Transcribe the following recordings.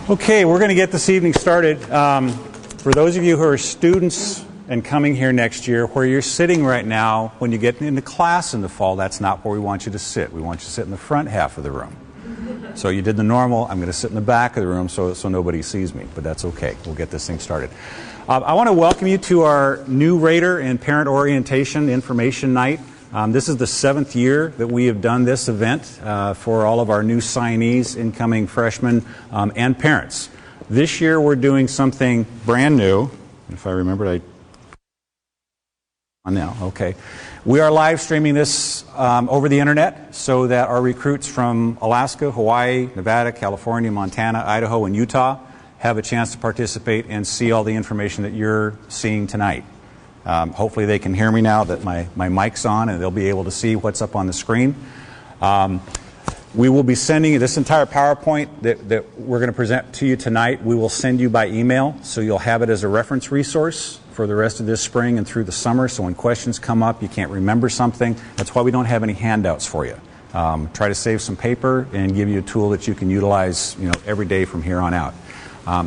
Okay, we're going to get this evening started. For those of you who are students and coming here next year, where you're sitting right now, when you get into class in the fall, that's not where we want you to sit. We want you to sit in the front half of the room. So you did the normal, I'm going to sit in the back of the room so nobody sees me, but that's okay. We'll get this thing started. I want to welcome you to our new Rater and Parent Orientation Information Night. This is the 7th year that we have done this event for all of our new signees, incoming freshmen, and parents. This year we're doing something brand new. If I remember, now, okay. We are live streaming this over the internet so that our recruits from Alaska, Hawaii, Nevada, California, Montana, Idaho, and Utah have a chance to participate and see all the information that you're seeing tonight. Hopefully they can hear me now that my mic's on and they'll be able to see what's up on the screen. We will be sending this entire PowerPoint that we're going to present to you tonight. We will send you by email, so you'll have it as a reference resource for the rest of this spring and through the summer. So when questions come up, you can't remember something. That's why we don't have any handouts for you. Try to save some paper and give you a tool that you can utilize, every day from here on out.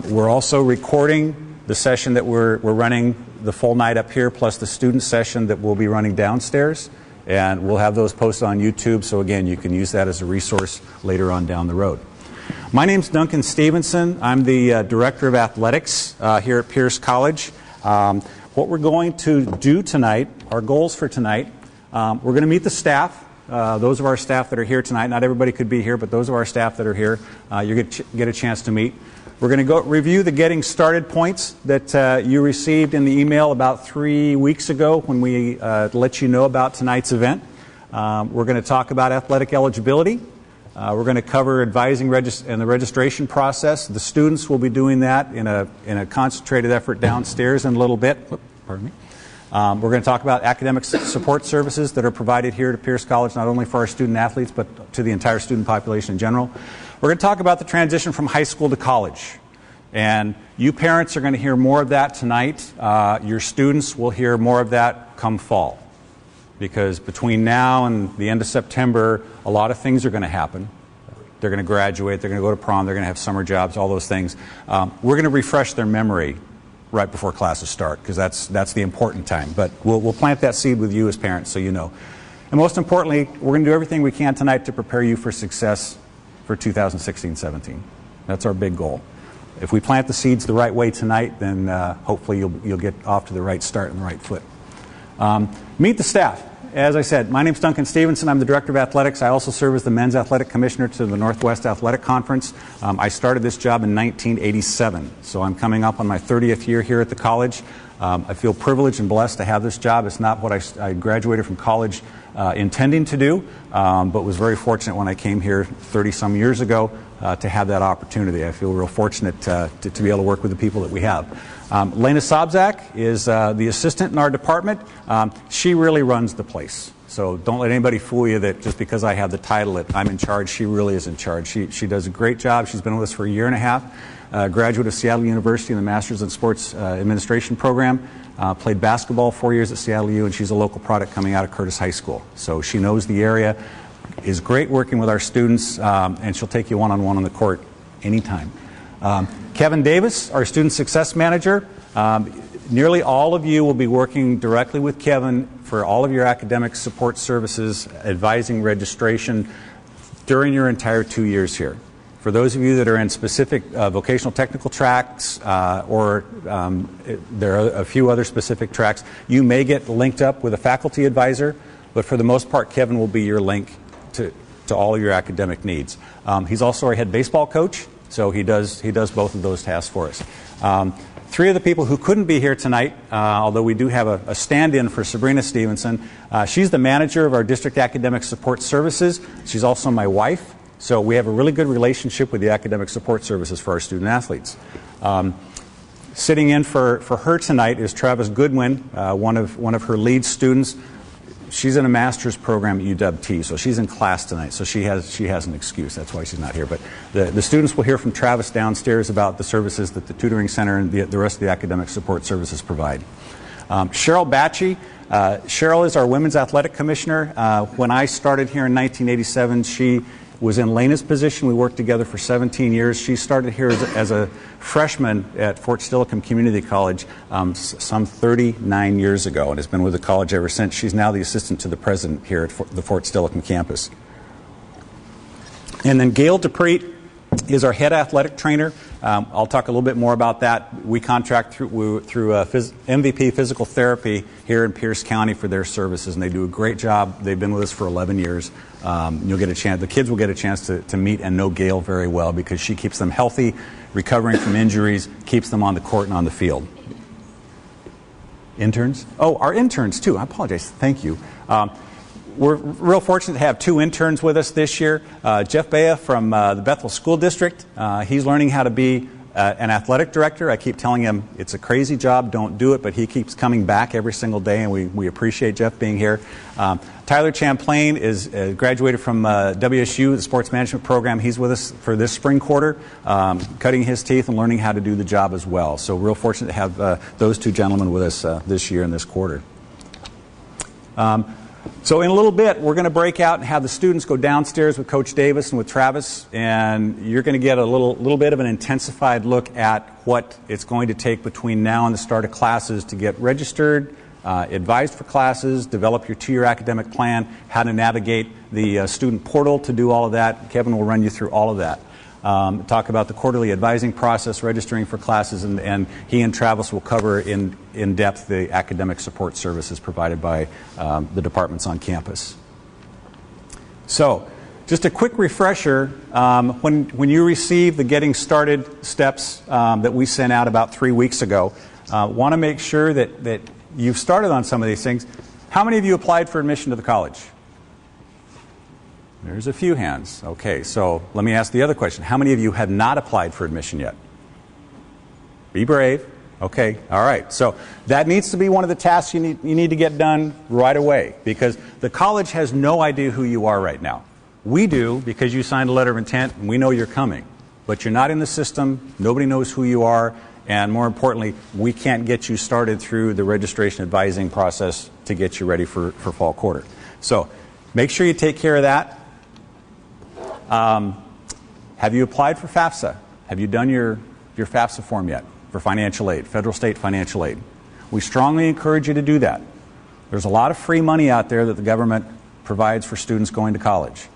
We're also recording the session that we're running the full night up here, plus the student session that we'll be running downstairs. And we'll have those posted on YouTube, so again, you can use that as a resource later on down the road. My name's Duncan Stephenson. I'm the Director of Athletics here at Pierce College. What we're going to do tonight, our goals for tonight, we're going to meet the staff. Those of our staff that are here tonight, not everybody could be here, but those of our staff that are here, you're going to get a chance to meet. We're going to go review the getting started points that you received in the email about 3 weeks ago when we let you know about tonight's event. We're going to talk about athletic eligibility. We're going to cover advising and the registration process. The students will be doing that in a concentrated effort downstairs in a little bit. Pardon me. We're going to talk about academic support services that are provided here at Pierce College, not only for our student athletes, but to the entire student population in general. We're going to talk about the transition from high school to college. And you parents are going to hear more of that tonight. Your students will hear more of that come fall. Because between now and the end of September, a lot of things are going to happen. They're going to graduate, they're going to go to prom, they're going to have summer jobs, all those things. We're going to refresh their memory right before classes start, because that's the important time. But we'll plant that seed with you as parents so you know. And most importantly, we're going to do everything we can tonight to prepare you for success for 2016-17. That's our big goal. If we plant the seeds the right way tonight, then hopefully you'll get off to the right start and the right foot. Meet the staff. As I said, my name's Duncan Stephenson. I'm the Director of Athletics. I also serve as the Men's Athletic Commissioner to the Northwest Athletic Conference. I started this job in 1987, so I'm coming up on my 30th year here at the college. I feel privileged and blessed to have this job. It's not what I graduated from college intending to do, but was very fortunate when I came here 30-some years ago to have that opportunity. I feel real fortunate to be able to work with the people that we have. Lena Sobzak is the assistant in our department. She really runs the place. So don't let anybody fool you that just because I have the title that I'm in charge, she really is in charge. She does a great job. She's been with us for a year and a half. Graduate of Seattle University in the Masters in Sports Administration program. Played basketball 4 years at Seattle U, and she's a local product coming out of Curtis High School. So she knows the area, is great working with our students, and she'll take you one-on-one on the court anytime. Kevin Davis, our Student Success Manager. Nearly all of you will be working directly with Kevin for all of your academic support services, advising registration during your entire 2 years here. For those of you that are in specific vocational technical tracks or there are a few other specific tracks, you may get linked up with a faculty advisor, but for the most part, Kevin will be your link to all of your academic needs. He's also our head baseball coach, so he does both of those tasks for us. Three of the people who couldn't be here tonight, although we do have a stand-in for Sabrina Stevenson, she's the manager of our district academic support services. She's also my wife. So we have a really good relationship with the academic support services for our student athletes. Sitting in for her tonight is Travis Goodwin, one of her lead students. She's in a master's program at UW-T, so she's in class tonight. So she has an excuse. That's why she's not here. But the students will hear from Travis downstairs about the services that the tutoring center and the rest of the academic support services provide. Cheryl Batchy. Cheryl is our women's athletic commissioner. When I started here in 1987, she was in Lena's position. We worked together for 17 years. She started here as a freshman at Fort Steilacoom Community College some 39 years ago and has been with the college ever since. She's now the assistant to the president here at the Fort Steilacoom campus. And then Gail DePreet is our head athletic trainer. I'll talk a little bit more about that. We contract through MVP Physical Therapy here in Pierce County for their services, and they do a great job. They've been with us for 11 years. You'll get a chance. The kids will get a chance to meet and know Gail very well because she keeps them healthy, recovering from injuries, keeps them on the court and on the field. Interns? Oh, our interns too. I apologize. Thank you. We're real fortunate to have 2 interns with us this year. Jeff Bea from the Bethel School District. He's learning how to be an athletic director. I keep telling him it's a crazy job, don't do it, but he keeps coming back every single day, and we appreciate Jeff being here. Tyler Champlain is graduated from WSU, the sports management program. He's with us for this spring quarter, cutting his teeth and learning how to do the job as well. So real fortunate to have those 2 gentlemen with us this year and this quarter. So in a little bit, we're going to break out and have the students go downstairs with Coach Davis and with Travis, and you're going to get a little bit of an intensified look at what it's going to take between now and the start of classes to get registered, advised for classes, develop your 2-year academic plan, how to navigate the student portal to do all of that. Kevin will run you through all of that. Talk about the quarterly advising process, registering for classes, and he and Travis will cover in depth the academic support services provided by the departments on campus. So, just a quick refresher, when you receive the Getting Started steps that we sent out about 3 weeks ago, want to make sure that you've started on some of these things. How many of you applied for admission to the college? There's a few hands. Okay, so let me ask the other question. How many of you have not applied for admission yet? Be brave. Okay, all right. So that needs to be one of the tasks you need to get done right away because the college has no idea who you are right now. We do because you signed a letter of intent and we know you're coming. But you're not in the system. Nobody knows who you are. And more importantly, we can't get you started through the registration advising process to get you ready for fall quarter. So make sure you take care of that. Have you applied for Fafsa? Have you done your Fafsa form yet for financial aid, federal state financial aid? We strongly encourage you to do that. There's a lot of free money out there that the government provides for students going to college.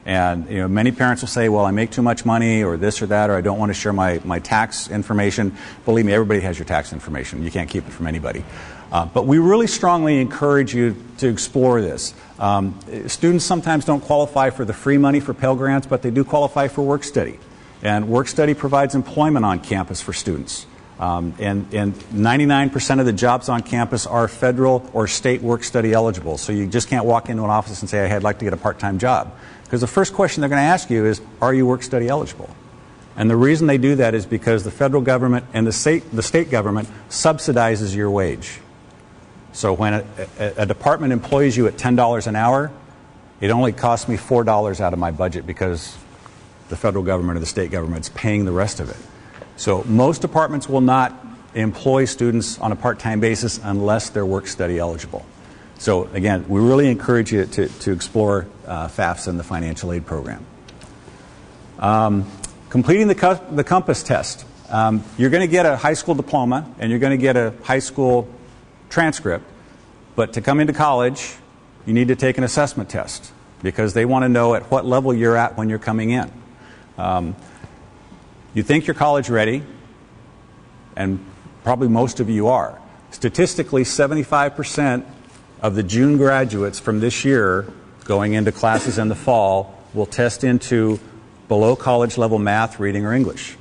And many parents will say, well, I make too much money or this or that, or I don't want to share my tax information. Believe me, everybody has your tax information. You can't keep it from anybody. But we really strongly encourage you to explore this. Students sometimes don't qualify for the free money for Pell Grants, but they do qualify for work study. And work study provides employment on campus for students. And 99% of the jobs on campus are federal or state work study eligible. So you just can't walk into an office and say, hey, I'd like to get a part-time job. Because the first question they're going to ask you is, are you work study eligible? And the reason they do that is because the federal government and the state government subsidizes your wage. So when a department employs you at $10 an hour, it only costs me $4 out of my budget because the federal government or the state government is paying the rest of it. So most departments will not employ students on a part-time basis unless they're work study eligible. So again, we really encourage you to explore FAFSA and the financial aid program. Completing the COMPASS test. You're going to get a high school diploma and you're going to get a high school transcript, but to come into college, you need to take an assessment test because they want to know at what level you're at when you're coming in. You think you're college ready, and probably most of you are. Statistically, 75% of the June graduates from this year going into classes in the fall will test into below college level math, reading, or English.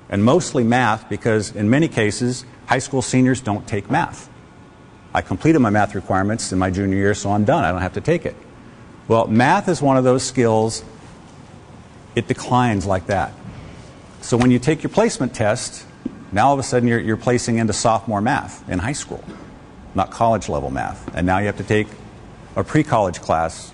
And mostly math because in many cases, high school seniors don't take math. I completed my math requirements in my junior year, so I'm done. I don't have to take it. Well, math is one of those skills, it declines like that. So when you take your placement test, now all of a sudden you're placing into sophomore math in high school, not college level math. And now you have to take a pre-college class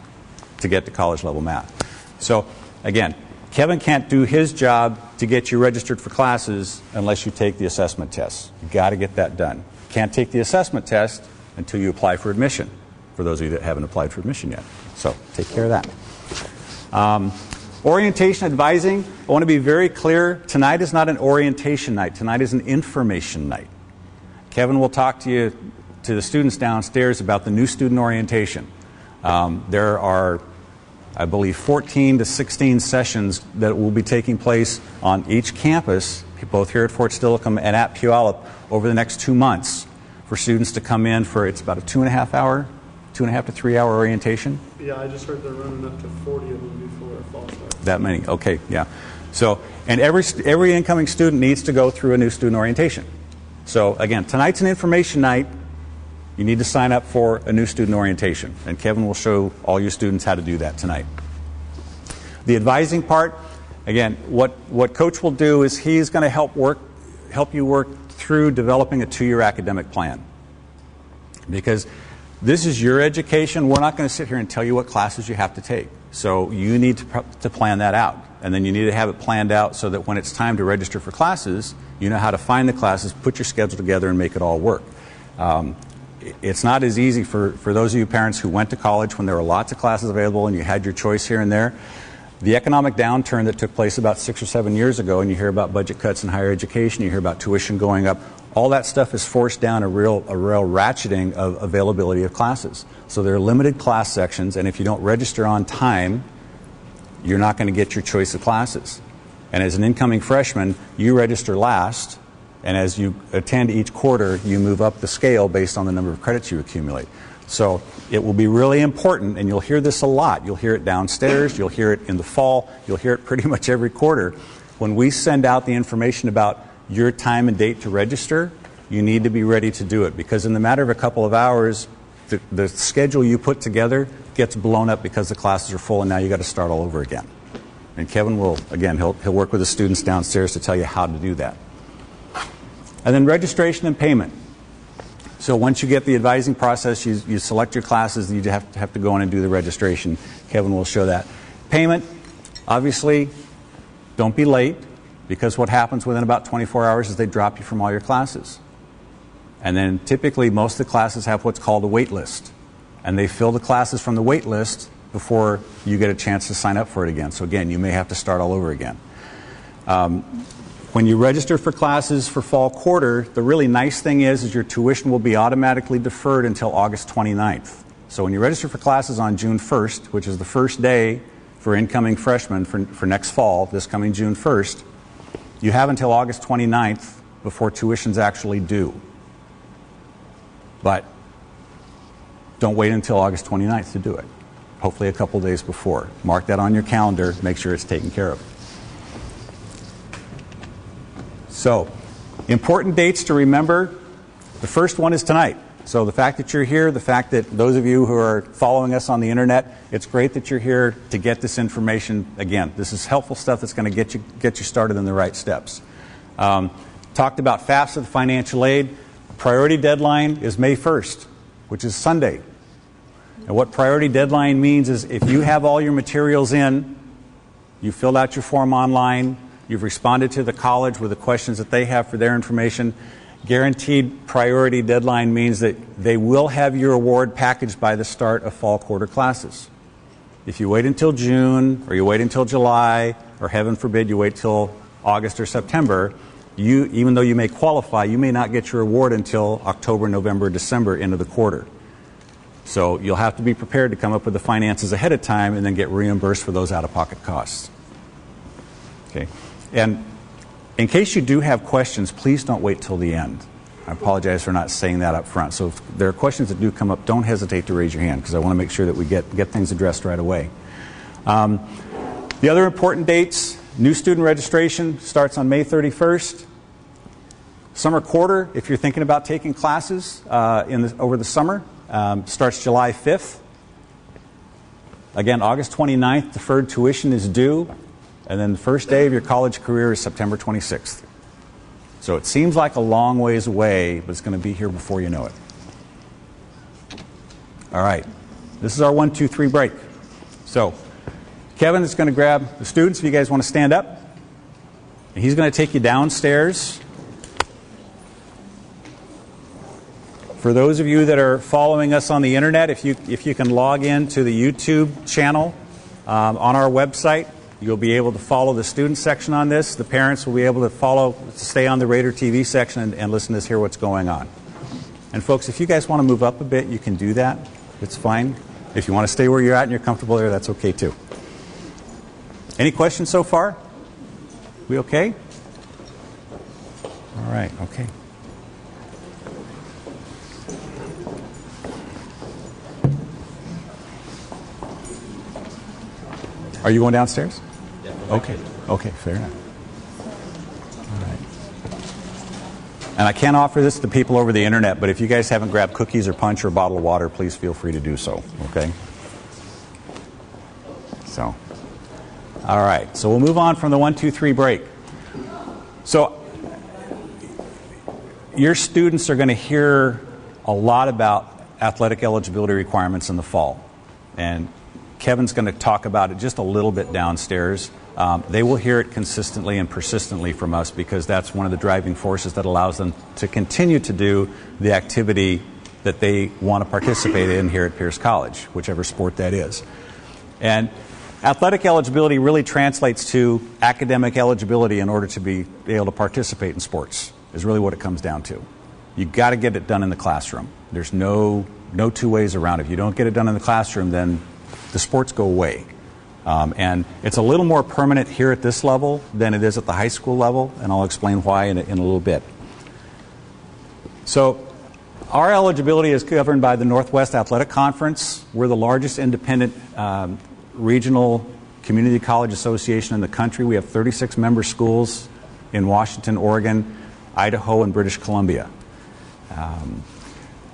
to get to college level math. So again, Kevin can't do his job to get you registered for classes unless you take the assessment test. You've got to get that done. Can't take the assessment test until you apply for admission, for those of you that haven't applied for admission yet. So take care of that. Orientation advising, I want to be very clear, tonight is not an orientation night. Tonight is an information night. Kevin will talk to the students downstairs about the new student orientation. There are, I believe, 14 to 16 sessions that will be taking place on each campus, both here at Fort Steilacoom and at Puyallup, over the next 2 months for students to come in for, it's about a 2.5 to 3 hour orientation. Yeah, I just heard they're running up to 40 of them before fall starts. That many, okay, yeah. So, and every incoming student needs to go through a new student orientation. So again, tonight's an information night. You need to sign up for a new student orientation, and Kevin will show all your students how to do that tonight. The advising part, again, what Coach will do is he's going to help you work through developing a 2-year academic plan. Because this is your education. We're not going to sit here and tell you what classes you have to take. So you need to plan that out. And then you need to have it planned out so that when it's time to register for classes, you know how to find the classes, put your schedule together, and make it all work. It's not as easy for those of you parents who went to college when there were lots of classes available and you had your choice here and there. The economic downturn that took place about 6 or 7 years ago, and you hear about budget cuts in higher education, you hear about tuition going up, all that stuff has forced down a real ratcheting of availability of classes. So there are limited class sections, and if you don't register on time, you're not going to get your choice of classes. And as an incoming freshman, you register last, and as you attend each quarter, you move up the scale based on the number of credits you accumulate. So it will be really important, and you'll hear this a lot. You'll hear it downstairs, you'll hear it in the fall, you'll hear it pretty much every quarter. When we send out the information about your time and date to register, you need to be ready to do it, because in the matter of a couple of hours, the schedule you put together gets blown up because the classes are full, and now you got to start all over again. And Kevin will, again, he'll work with the students downstairs to tell you how to do that. And then registration and payment. So once you get the advising process, you select your classes, you have to go in and do the registration. Kevin will show that. Payment, obviously, don't be late, because what happens within about 24 hours is they drop you from all your classes. And then typically most of the classes have what's called a wait list. And they fill the classes from the wait list before you get a chance to sign up for it again. So again, you may have to start all over again. When you register for classes for fall quarter, the really nice thing is your tuition will be automatically deferred until August 29th. So when you register for classes on June 1st, which is the first day for incoming freshmen for next fall, this coming June 1st, you have until August 29th before tuition's actually due. But don't wait until August 29th to do it. Hopefully a couple days before. Mark that on your calendar, make sure it's taken care of. So, important dates to remember. The first one is tonight. So the fact that you're here, the fact that those of you who are following us on the internet, it's great that you're here to get this information. Again, this is helpful stuff that's going to get you started in the right steps. Talked about Fafsa, the financial aid. Priority deadline is May 1st, which is Sunday. And what priority deadline means is if you have all your materials in, you filled out your form online, you've responded to the college with the questions that they have for their information, guaranteed priority deadline means that they will have your award packaged by the start of fall quarter classes. If you wait until June, or you wait until July, or heaven forbid you wait till August or September, even though you may qualify, you may not get your award until October, November, December, end of the quarter. So you'll have to be prepared to come up with the finances ahead of time and then get reimbursed for those out-of-pocket costs. Okay. And in case you do have questions, please don't wait till the end. I apologize for not saying that up front. So if there are questions that do come up, don't hesitate to raise your hand, because I want to make sure that we get things addressed right away. The other important dates, new student registration starts on May 31st. Summer quarter, if you're thinking about taking classes over the summer, starts July 5th. Again, August 29th, deferred tuition is due. And then the first day of your college career is September 26th. So it seems like a long ways away, but it's going to be here before you know it. All right. This is our 1, 2, 3 break. So Kevin is going to grab the students if you guys want to stand up. And he's going to take you downstairs. For those of you that are following us on the internet, if you can log in to the YouTube channel On our website, you'll be able to follow the student section on this. The parents will be able to stay on the Raider TV section and listen to hear what's going on. And folks, if you guys want to move up a bit, you can do that. It's fine. If you want to stay where you're at and you're comfortable there, that's okay too. Any questions so far? We okay? All right, okay. Are you going downstairs? Yeah. Okay. Okay, fair enough. All right. And I can't offer this to people over the internet, but if you guys haven't grabbed cookies or punch or a bottle of water, please feel free to do so. Okay? So, all right. So we'll move on from the 1, 2, 3 break. So, your students are going to hear a lot about athletic eligibility requirements in the fall. And Kevin's going to talk about it just a little bit downstairs. They will hear it consistently and persistently from us because that's one of the driving forces that allows them to continue to do the activity that they want to participate in here at Pierce College, whichever sport that is. And athletic eligibility really translates to academic eligibility in order to be able to participate in sports, is really what it comes down to. You've got to get it done in the classroom. There's no two ways around it. If you don't get it done in the classroom, then the sports go away. And it's a little more permanent here at this level than it is at the high school level, and I'll explain why in a little bit. So our eligibility is governed by the Northwest Athletic Conference. We're the largest independent regional community college association in the country. We have 36 member schools in Washington, Oregon, Idaho, and British Columbia.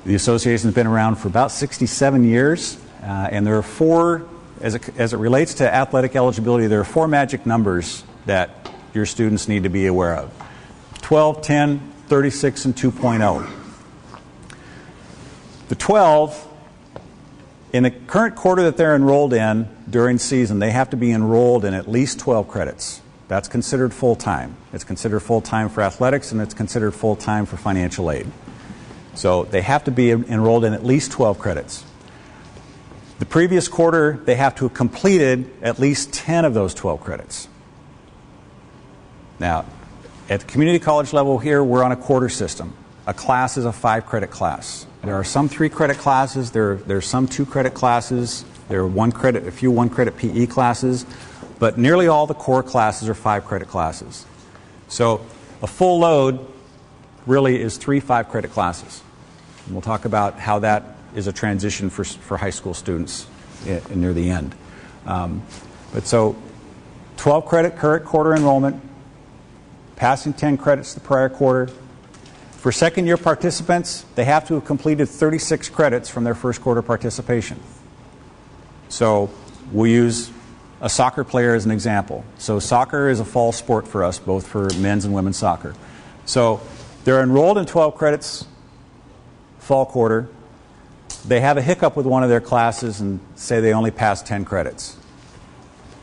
The association has been around for about 67 years. And there are four, as it relates to athletic eligibility, there are four magic numbers that your students need to be aware of. 12, 10, 36, and 2.0. The 12, in the current quarter that they're enrolled in during season, they have to be enrolled in at least 12 credits. That's considered full-time. It's considered full-time for athletics, and it's considered full-time for financial aid. So they have to be enrolled in at least 12 credits. The previous quarter, they have to have completed at least 10 of those 12 credits. Now, at the community college level here, we're on a quarter system. A class is a 5-credit class. There are some 3-credit classes. There are some 2-credit classes. There are a few 1-credit PE classes. But nearly all the core classes are 5-credit classes. So a full load really is 3 5-credit classes. And we'll talk about how that is a transition for high school students near the end. But so 12 credit current quarter enrollment, passing 10 credits the prior quarter. For second year participants, they have to have completed 36 credits from their first quarter participation. So we'll use a soccer player as an example. So soccer is a fall sport for us, both for men's and women's soccer. So they're enrolled in 12 credits fall quarter. They have a hiccup with one of their classes and say they only passed 10 credits.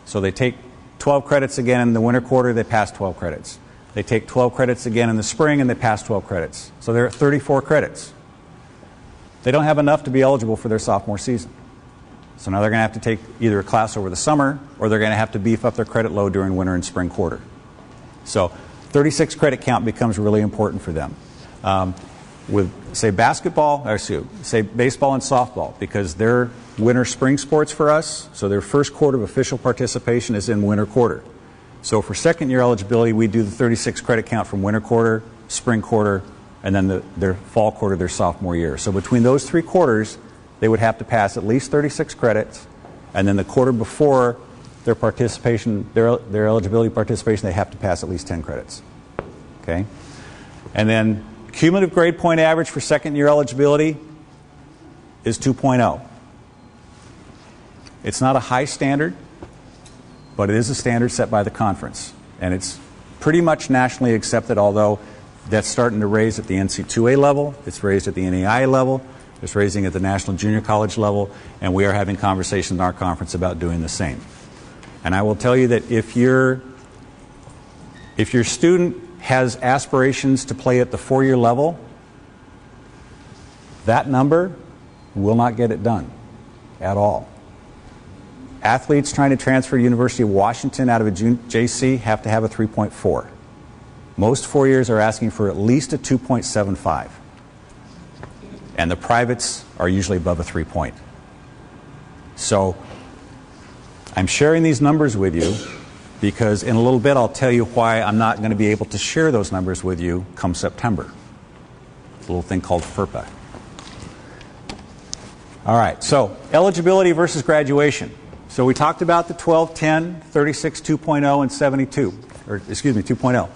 So they take 12 credits again in the winter quarter, they pass 12 credits. They take 12 credits again in the spring and they pass 12 credits. So they're at 34 credits. They don't have enough to be eligible for their sophomore season. So now they're going to have to take either a class over the summer or they're going to have to beef up their credit load during winter and spring quarter. So 36 credit count becomes really important for them. With, say, baseball and softball, because they're winter spring sports for us, so their first quarter of official participation is in winter quarter. So for second year eligibility, we do the 36 credit count from winter quarter, spring quarter, and then their fall quarter, their sophomore year. So between those 3 quarters, they would have to pass at least 36 credits, and then the quarter before their participation, their eligibility participation, they have to pass at least 10 credits. Okay? And then cumulative grade point average for second year eligibility is 2.0. It's not a high standard, but it is a standard set by the conference. And it's pretty much nationally accepted, although that's starting to raise at the NC2A level, it's raised at the NAIA level, it's raising at the National Junior College level, and we are having conversations in our conference about doing the same. And I will tell you that if your student has aspirations to play at the 4-year level, that number will not get it done at all. Athletes trying to transfer to University of Washington out of a JC have to have a 3.4. Most 4 years are asking for at least a 2.75. And the privates are usually above a 3 point. So I'm sharing these numbers with you because in a little bit I'll tell you why I'm not going to be able to share those numbers with you come September. It's a little thing called FERPA. All right, so eligibility versus graduation. So we talked about the 12, 10, 36, 2.0, and 72, or excuse me, 2.0.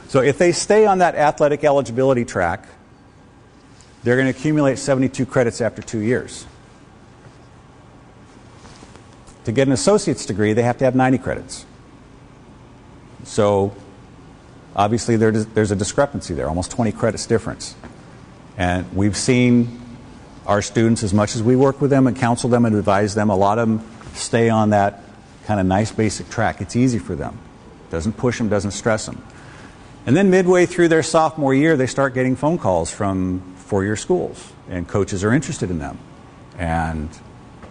So if they stay on that athletic eligibility track, they're going to accumulate 72 credits after 2 years. To get an associate's degree, they have to have 90 credits. So obviously there's a discrepancy there, almost 20 credits difference. And we've seen our students, as much as we work with them and counsel them and advise them, a lot of them stay on that kind of nice basic track. It's easy for them. Doesn't push them, doesn't stress them. And then midway through their sophomore year, they start getting phone calls from four-year schools, and coaches are interested in them. And,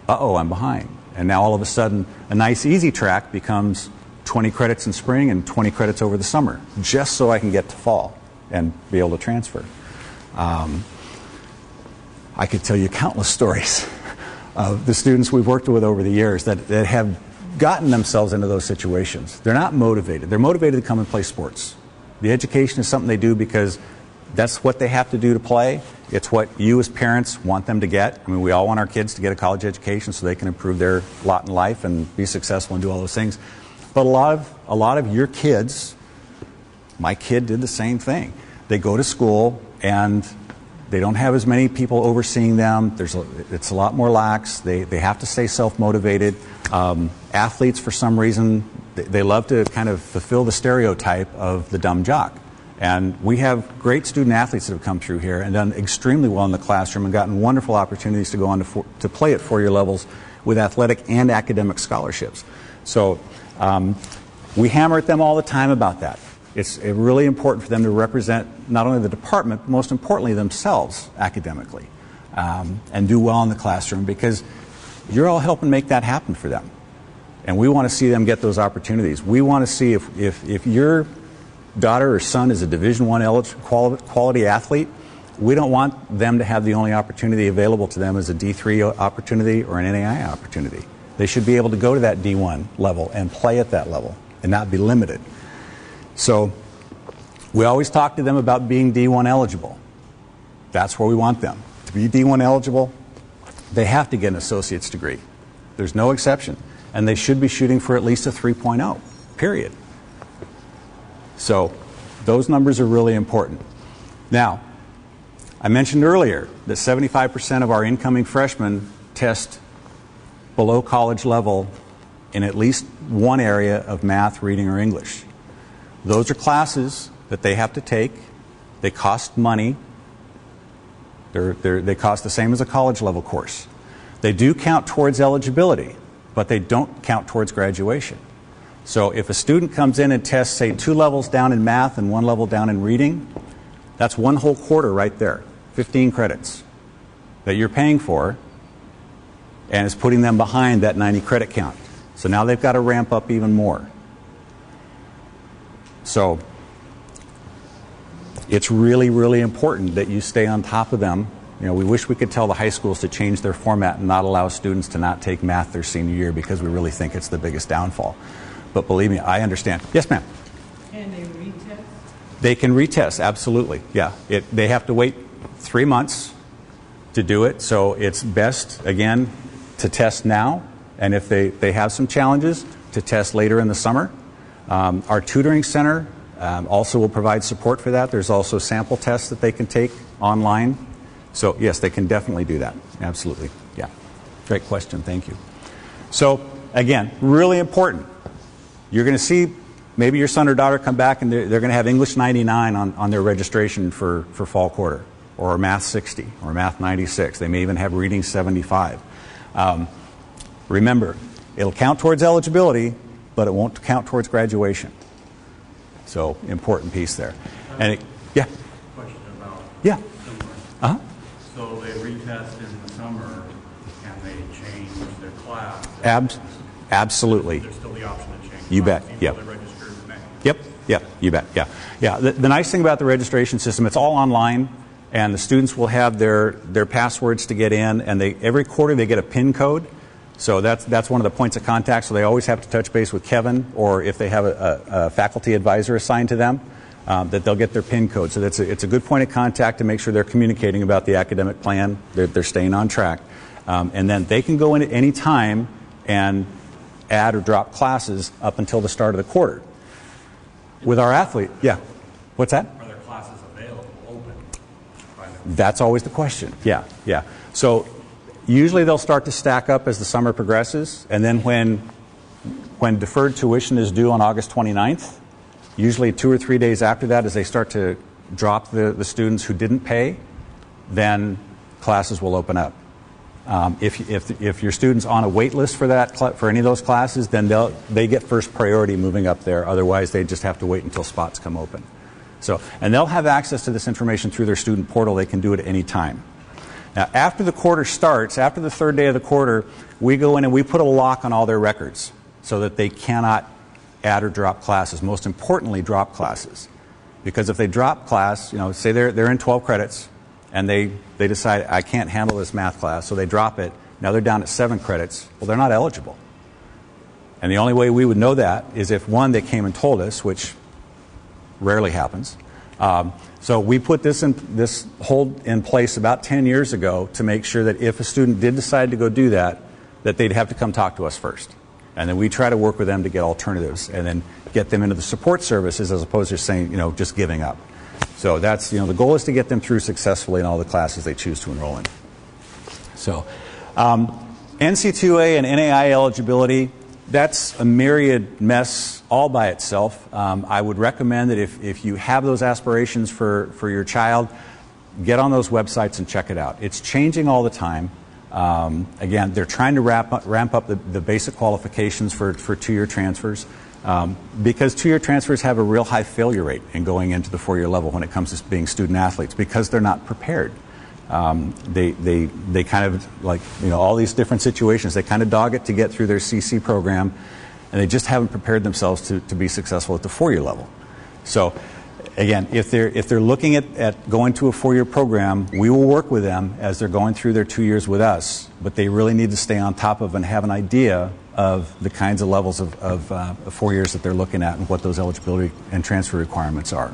uh-oh, I'm behind. And now all of a sudden, a nice easy track becomes 20 credits in spring and 20 credits over the summer, just so I can get to fall and be able to transfer. I could tell you countless stories of the students we've worked with over the years that have gotten themselves into those situations. They're not motivated. They're motivated to come and play sports. The education is something they do because that's what they have to do to play. It's what you as parents want them to get. I mean, we all want our kids to get a college education so they can improve their lot in life and be successful and do all those things. But a lot of your kids, my kid did the same thing. They go to school and they don't have as many people overseeing them. It's a lot more lax. They have to stay self-motivated. Athletes, for some reason, they love to kind of fulfill the stereotype of the dumb jock. And we have great student athletes that have come through here and done extremely well in the classroom and gotten wonderful opportunities to go on to play at four-year levels with athletic and academic scholarships. So we hammer at them all the time about that. It's really important for them to represent not only the department, but most importantly themselves academically, and do well in the classroom, because you're all helping make that happen for them. And we want to see them get those opportunities. We want to see if your daughter or son is a Division I quality athlete, we don't want them to have the only opportunity available to them as a D3 opportunity or an NAI opportunity. They should be able to go to that D1 level and play at that level and not be limited. So we always talk to them about being D1 eligible. That's where we want them. To be D1 eligible, they have to get an associate's degree. There's no exception. And they should be shooting for at least a 3.0, period. So those numbers are really important. Now, I mentioned earlier that 75% of our incoming freshmen test below college level in at least one area of math, reading, or English. Those are classes that they have to take. They cost money. They cost the same as a college level course. They do count towards eligibility, but they don't count towards graduation. So if a student comes in and tests, say, 2 levels down in math and 1 level down in reading, that's one whole quarter right there, 15 credits that you're paying for, and it's putting them behind that 90 credit count. So now they've got to ramp up even more. So it's really, really important that you stay on top of them. You know, we wish we could tell the high schools to change their format and not allow students to not take math their senior year, because we really think it's the biggest downfall. But believe me, I understand. Yes, ma'am? Can they retest? They can retest, absolutely. Yeah, they have to wait 3 months to do it. So it's best, again, to test now. And if they have some challenges, to test later in the summer. Our tutoring center also will provide support for that. There's also sample tests that they can take online. So yes, they can definitely do that. Absolutely. Yeah. Great question. Thank you. So again, really important. You're going to see maybe your son or daughter come back and they're going to have English 99 on their registration for fall quarter, or Math 60, or Math 96. They may even have Reading 75. Remember, it'll count towards eligibility, but it won't count towards graduation. So, important piece there. And yeah? Question about Yeah. summer. Uh-huh. So they retest in the summer, can they change their class? Absolutely. There's still the option to change. You bet. Even Yep. though they're registered in May. Yep, you bet, yeah. Yeah, the nice thing about the registration system, it's all online, and the students will have their passwords to get in, and every quarter they get a PIN code. So that's one of the points of contact, so they always have to touch base with Kevin, or if they have a faculty advisor assigned to them, that they'll get their PIN code. So it's a good point of contact to make sure they're communicating about the academic plan, they're staying on track. And then they can go in at any time and add or drop classes up until the start of the quarter. With our athlete, yeah. What's that? Are there classes available, open? That's always the question. Yeah. So usually they'll start to stack up as the summer progresses, and then when deferred tuition is due on August 29th, usually 2 or 3 days after that, as they start to drop the students who didn't pay, then classes will open up. If your student's on a wait list for any of those classes, then they get first priority moving up there. Otherwise, they just have to wait until spots come open. And they'll have access to this information through their student portal. They can do it at any time. Now, after the quarter starts, after the third day of the quarter, we go in and we put a lock on all their records so that they cannot add or drop classes. Most importantly, drop classes. Because if they drop class, say they're in 12 credits, and they decide, I can't handle this math class, so they drop it. Now they're down at 7 credits. Well, they're not eligible. And the only way we would know that is if, one, they came and told us, which rarely happens. So we put this hold in place about 10 years ago to make sure that if a student did decide to go do that they'd have to come talk to us first. And then we try to work with them to get alternatives and then get them into the support services as opposed to saying, just giving up. So that's, the goal is to get them through successfully in all the classes they choose to enroll in. So NC2A and NAI eligibility, that's a myriad mess all by itself. I would recommend that if you have those aspirations for your child, get on those websites and check it out. It's changing all the time. Again, they're trying to ramp up the basic qualifications for 2-year transfers. Because 2-year transfers have a real high failure rate in going into the 4-year level when it comes to being student athletes because they're not prepared. They kind of like, all these different situations, they kind of dog it to get through their CC program, and they just haven't prepared themselves to be successful at the 4-year level. So again, if they're looking at going to a 4-year program, we will work with them as they're going through their 2 years with us, but they really need to stay on top of and have an idea of the kinds of levels of 4 years that they're looking at and what those eligibility and transfer requirements are.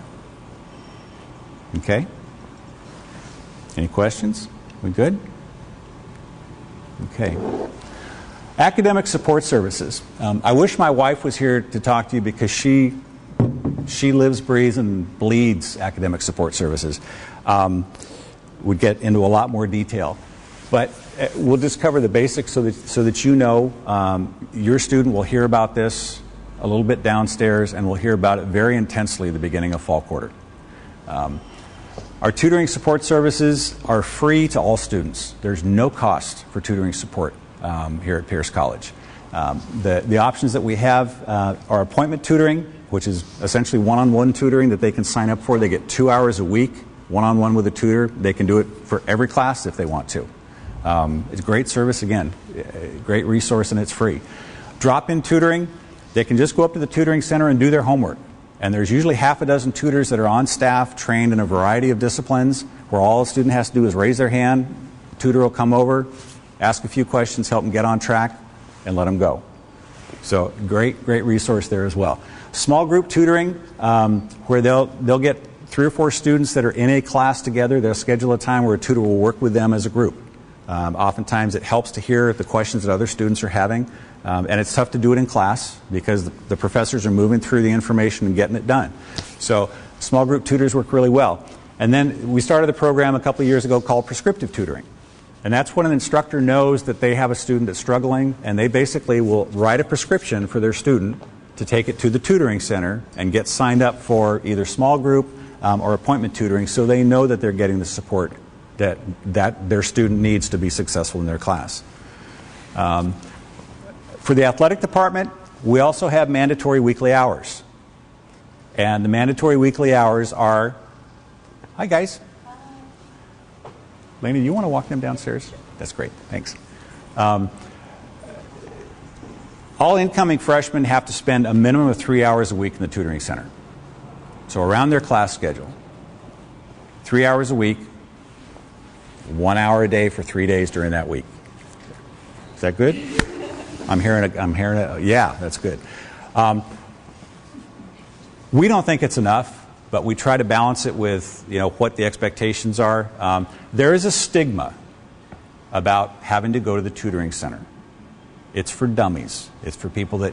Okay? Any questions? We good? Okay. Academic support services. I wish my wife was here to talk to you because she lives, breathes, and bleeds academic support services. Would get into a lot more detail. But we'll just cover the basics so that your student will hear about this a little bit downstairs and will hear about it very intensely at the beginning of fall quarter. Our tutoring support services are free to all students. There's no cost for tutoring support here at Pierce College. The options that we have are appointment tutoring, which is essentially one-on-one tutoring that they can sign up for. They get 2 hours a week, one-on-one with a tutor. They can do it for every class if they want to. It's a great service, again, great resource, and it's free. Drop-in tutoring, they can just go up to the tutoring center and do their homework. And there's usually half a dozen tutors that are on staff, trained in a variety of disciplines, where all a student has to do is raise their hand, the tutor will come over, ask a few questions, help them get on track, and let them go. So great resource there as well. Small group tutoring, where they'll get 3 or 4 students that are in a class together. They'll schedule a time where a tutor will work with them as a group. Oftentimes it helps to hear the questions that other students are having, and it's tough to do it in class because the professors are moving through the information and getting it done. So small group tutors work really well. And then we started a program a couple of years ago called Prescriptive Tutoring. And that's when an instructor knows that they have a student that's struggling, and they basically will write a prescription for their student to take it to the tutoring center and get signed up for either small group or appointment tutoring, so they know that they're getting the support that their student needs to be successful in their class. For the athletic department, we also have mandatory weekly hours. And the mandatory weekly hours are... Hi, guys. Lainey, do you want to walk them downstairs? That's great. Thanks. All incoming freshmen have to spend a minimum of 3 hours a week in the tutoring center. So around their class schedule, 3 hours a week, 1 hour a day for 3 days during that week. Is that good? I'm hearing it. Yeah, that's good. We don't think it's enough, but we try to balance it with, what the expectations are. There is a stigma about having to go to the tutoring center. It's for dummies. It's for people that,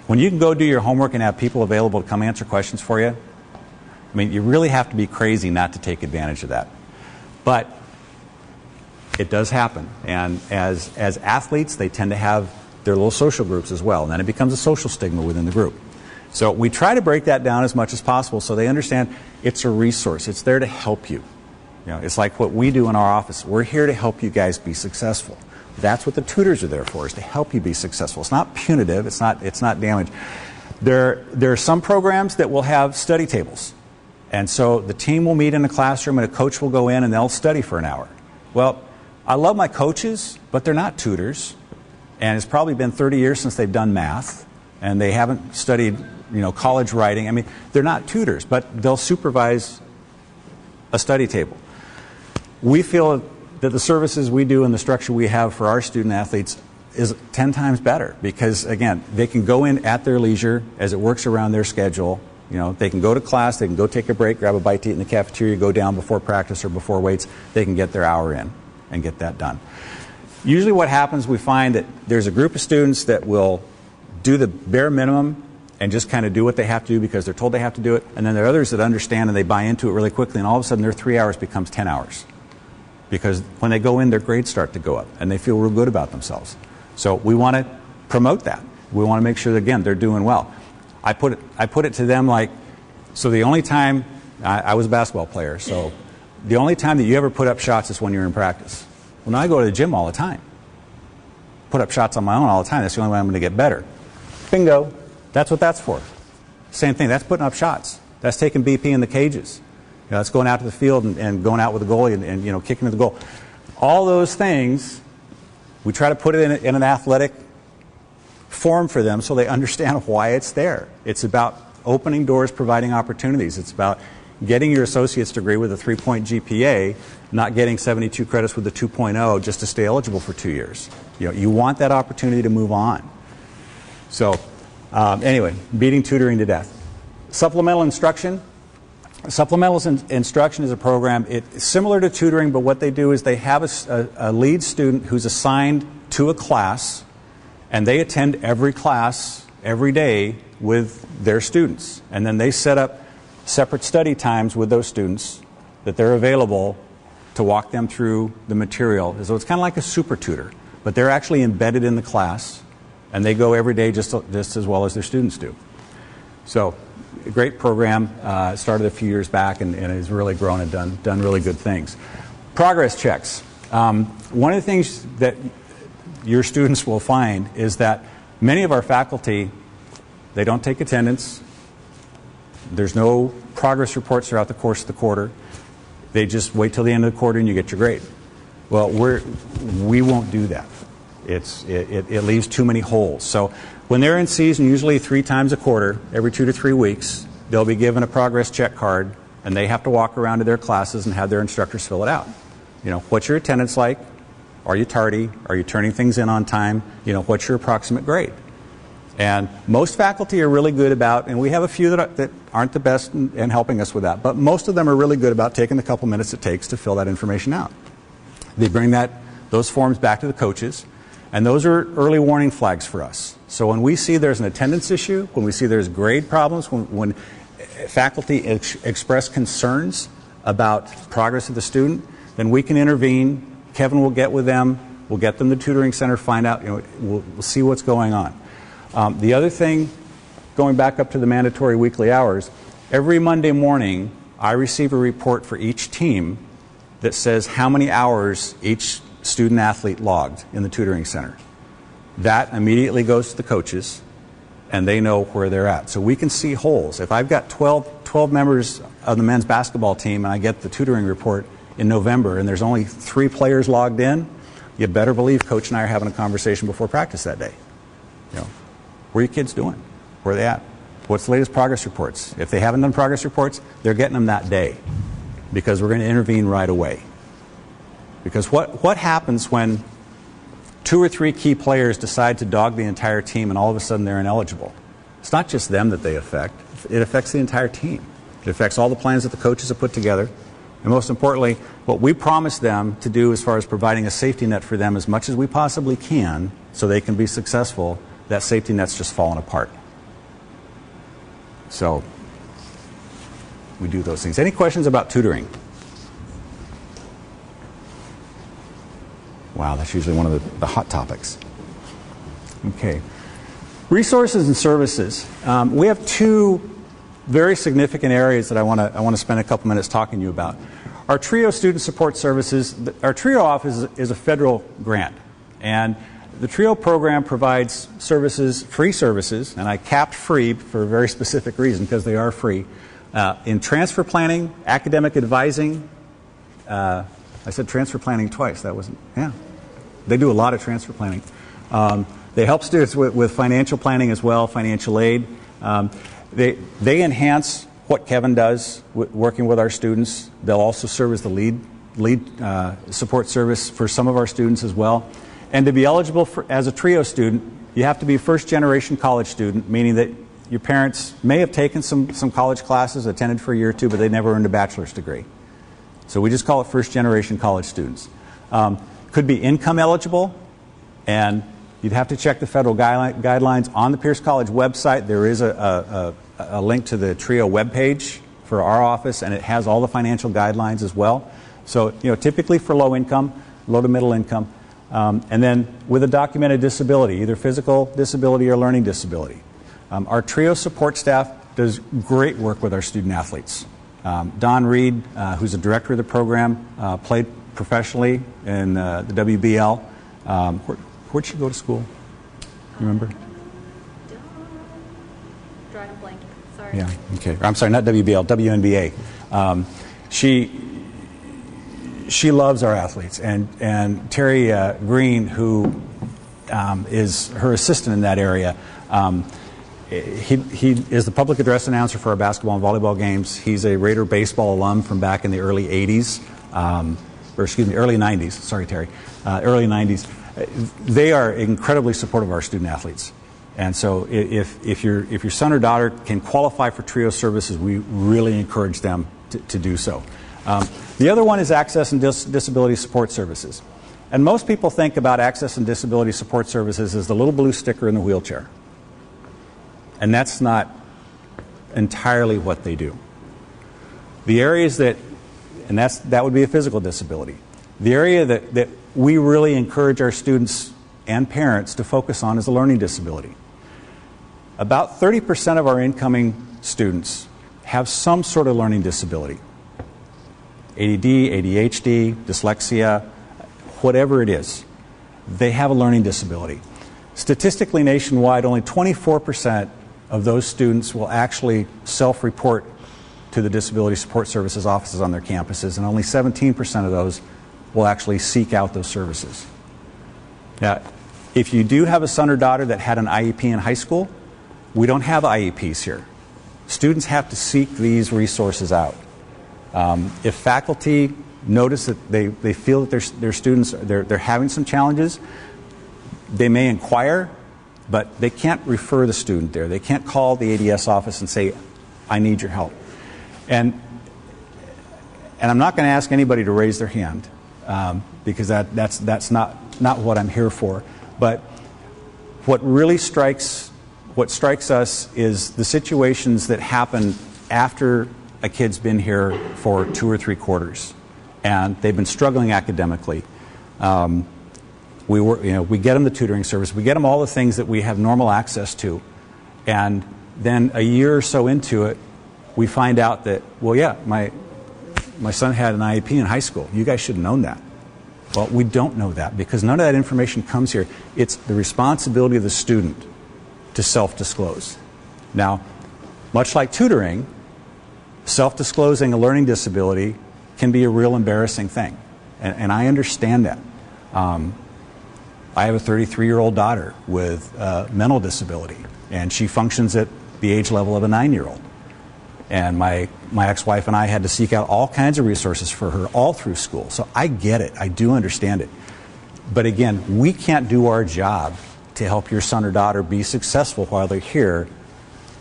when you can go do your homework and have people available to come answer questions for you, I mean, you really have to be crazy not to take advantage of that. But it does happen. And as athletes, they tend to have their little social groups as well. And then it becomes a social stigma within the group. So we try to break that down as much as possible so they understand it's a resource. It's there to help you. It's like what we do in our office. We're here to help you guys be successful. That's what the tutors are there for, is to help you be successful. It's not punitive. It's not damage. There are some programs that will have study tables. And so the team will meet in a classroom and a coach will go in and they'll study for an hour. Well, I love my coaches, but they're not tutors. And it's probably been 30 years since they've done math. And they haven't studied, college writing. I mean, they're not tutors, but they'll supervise a study table. We feel that the services we do and the structure we have for our student athletes is 10 times better because, again, they can go in at their leisure as it works around their schedule. They can go to class, they can go take a break, grab a bite to eat in the cafeteria, go down before practice or before weights. They can get their hour in and get that done. Usually what happens, we find that there's a group of students that will do the bare minimum and just kind of do what they have to do because they're told they have to do it. And then there are others that understand and they buy into it really quickly, and all of a sudden their 3 hours becomes 10 hours. Because when they go in, their grades start to go up, and they feel real good about themselves. So we want to promote that. We want to make sure that, again, they're doing well. I put it to them like, so the only time, I was a basketball player, so the only time that you ever put up shots is when you're in practice. Well, now I go to the gym all the time. Put up shots on my own all the time. That's the only way I'm going to get better. Bingo. That's what that's for. Same thing. That's putting up shots. That's taking BP in the cages. That's going out to the field and going out with the goalie and kicking to the goal. All those things, we try to put it in an athletic form for them so they understand why it's there. It's about opening doors, providing opportunities. It's about getting your associate's degree with a 3-point GPA, not getting 72 credits with a 2.0 just to stay eligible for 2 years. You want that opportunity to move on. So anyway, beating tutoring to death. Supplemental instruction. Supplemental instruction is a program. It's similar to tutoring, but what they do is they have a lead student who's assigned to a class, and they attend every class every day with their students. And then they set up separate study times with those students that they're available to walk them through the material. So it's kind of like a super tutor, but they're actually embedded in the class, and they go every day just as well as their students do. So a great program. Started a few years back and has really grown and done really good things. Progress checks. One of the things that your students will find is that many of our faculty, they don't take attendance. There's no progress reports throughout the course of the quarter. They just wait till the end of the quarter and you get your grade. Well, we won't do that. It leaves too many holes. So when they're in season, usually 3 times a quarter, every 2 to 3 weeks, they'll be given a progress check card, and they have to walk around to their classes and have their instructors fill it out. What's your attendance like? Are you tardy? Are you turning things in on time? What's your approximate grade? And most faculty are really good about, and we have a few that aren't the best in helping us with that, but most of them are really good about taking the couple minutes it takes to fill that information out. They bring those forms back to the coaches, and those are early warning flags for us. So when we see there's an attendance issue, when we see there's grade problems, when faculty express concerns about progress of the student, then we can intervene. Kevin will get with them. We'll get them to the tutoring center, find out, we'll see what's going on. The other thing, going back up to the mandatory weekly hours, every Monday morning I receive a report for each team that says how many hours each student athlete logged in the tutoring center. That immediately goes to the coaches, and they know where they're at. So we can see holes. If I've got 12 members of the men's basketball team and I get the tutoring report in November and there's only 3 players logged in, you better believe Coach and I are having a conversation before practice that day. Where are your kids doing? Where are they at? What's the latest progress reports? If they haven't done progress reports, they're getting them that day, because we're going to intervene right away. Because what happens when 2 or 3 key players decide to dog the entire team and all of a sudden they're ineligible? It's not just them that they affect. It affects the entire team. It affects all the plans that the coaches have put together. And most importantly, what we promise them to do as far as providing a safety net for them as much as we possibly can so they can be successful, that safety net's just fallen apart. So we do those things. Any questions about tutoring? Wow, that's usually one of the hot topics. Okay. Resources and services. We have 2 very significant areas that I want to spend a couple minutes talking to you about. Our TRIO student support services. Our TRIO office is a federal grant, and the TRIO program provides services, free services, and I capped free for a very specific reason, because they are free, in transfer planning, academic advising. I said transfer planning twice. That wasn't, yeah. They do a lot of transfer planning. They help students with financial planning as well, financial aid. They enhance what Kevin does working with our students. They'll also serve as the lead support service for some of our students as well. And to be eligible as a TRIO student, you have to be a first-generation college student, meaning that your parents may have taken some college classes, attended for a year or 2, but they never earned a bachelor's degree. So we just call it first-generation college students. Could be income eligible, and you'd have to check the federal guidelines. On the Pierce College website, there is a link to the TRIO webpage for our office, and it has all the financial guidelines as well. So, typically for low income, low to middle income, and then with a documented disability, either physical disability or learning disability. Our TRIO support staff does great work with our student athletes. Don Reed, who's the director of the program, played professionally in the WBL. Where'd she go to school? You remember? Drawing a blank. Sorry. Yeah. Okay. I'm sorry, not WBL, WNBA. She loves our athletes, and Terry Green, who is her assistant in that area, he is the public address announcer for our basketball and volleyball games. He's a Raider baseball alum from back in the early 80s, early 90s. Sorry, Terry. Early 90s. They are incredibly supportive of our student athletes. And so if your son or daughter can qualify for TRIO services, we really encourage them to do so. The other one is access and disability support services. And most people think about access and disability support services as the little blue sticker in the wheelchair. And that's not entirely what they do. The areas that would be a physical disability. The area that we really encourage our students and parents to focus on is a learning disability. About 30% of our incoming students have some sort of learning disability. ADD, ADHD, dyslexia, whatever it is. They have a learning disability. Statistically nationwide, only 24% of those students will actually self-report to the Disability Support Services offices on their campuses, and only 17% of those will actually seek out those services. Now, if you do have a son or daughter that had an IEP in high school, we don't have IEPs here. Students have to seek these resources out. If faculty notice that they feel that their students, they're having some challenges, they may inquire, but they can't refer the student there. They can't call the ADS office and say, I need your help. And I'm not going to ask anybody to raise their hand, because that's not what I'm here for. But what strikes us is the situations that happen after a kid's been here for 2 or 3 quarters, and they've been struggling academically. We get them the tutoring service, we get them all the things that we have normal access to, and then a year or so into it, we find out that, well, yeah, my son had an IEP in high school. You guys should have known that. Well, we don't know that because none of that information comes here. It's the responsibility of the student to self-disclose. Now, much like tutoring, self-disclosing a learning disability can be a real embarrassing thing, and I understand that. I have a 33-year-old daughter with mental disability, and she functions at the age level of a 9-year-old. And my ex-wife and I had to seek out all kinds of resources for her all through school. So I get it. I do understand it. But again, we can't do our job to help your son or daughter be successful while they're here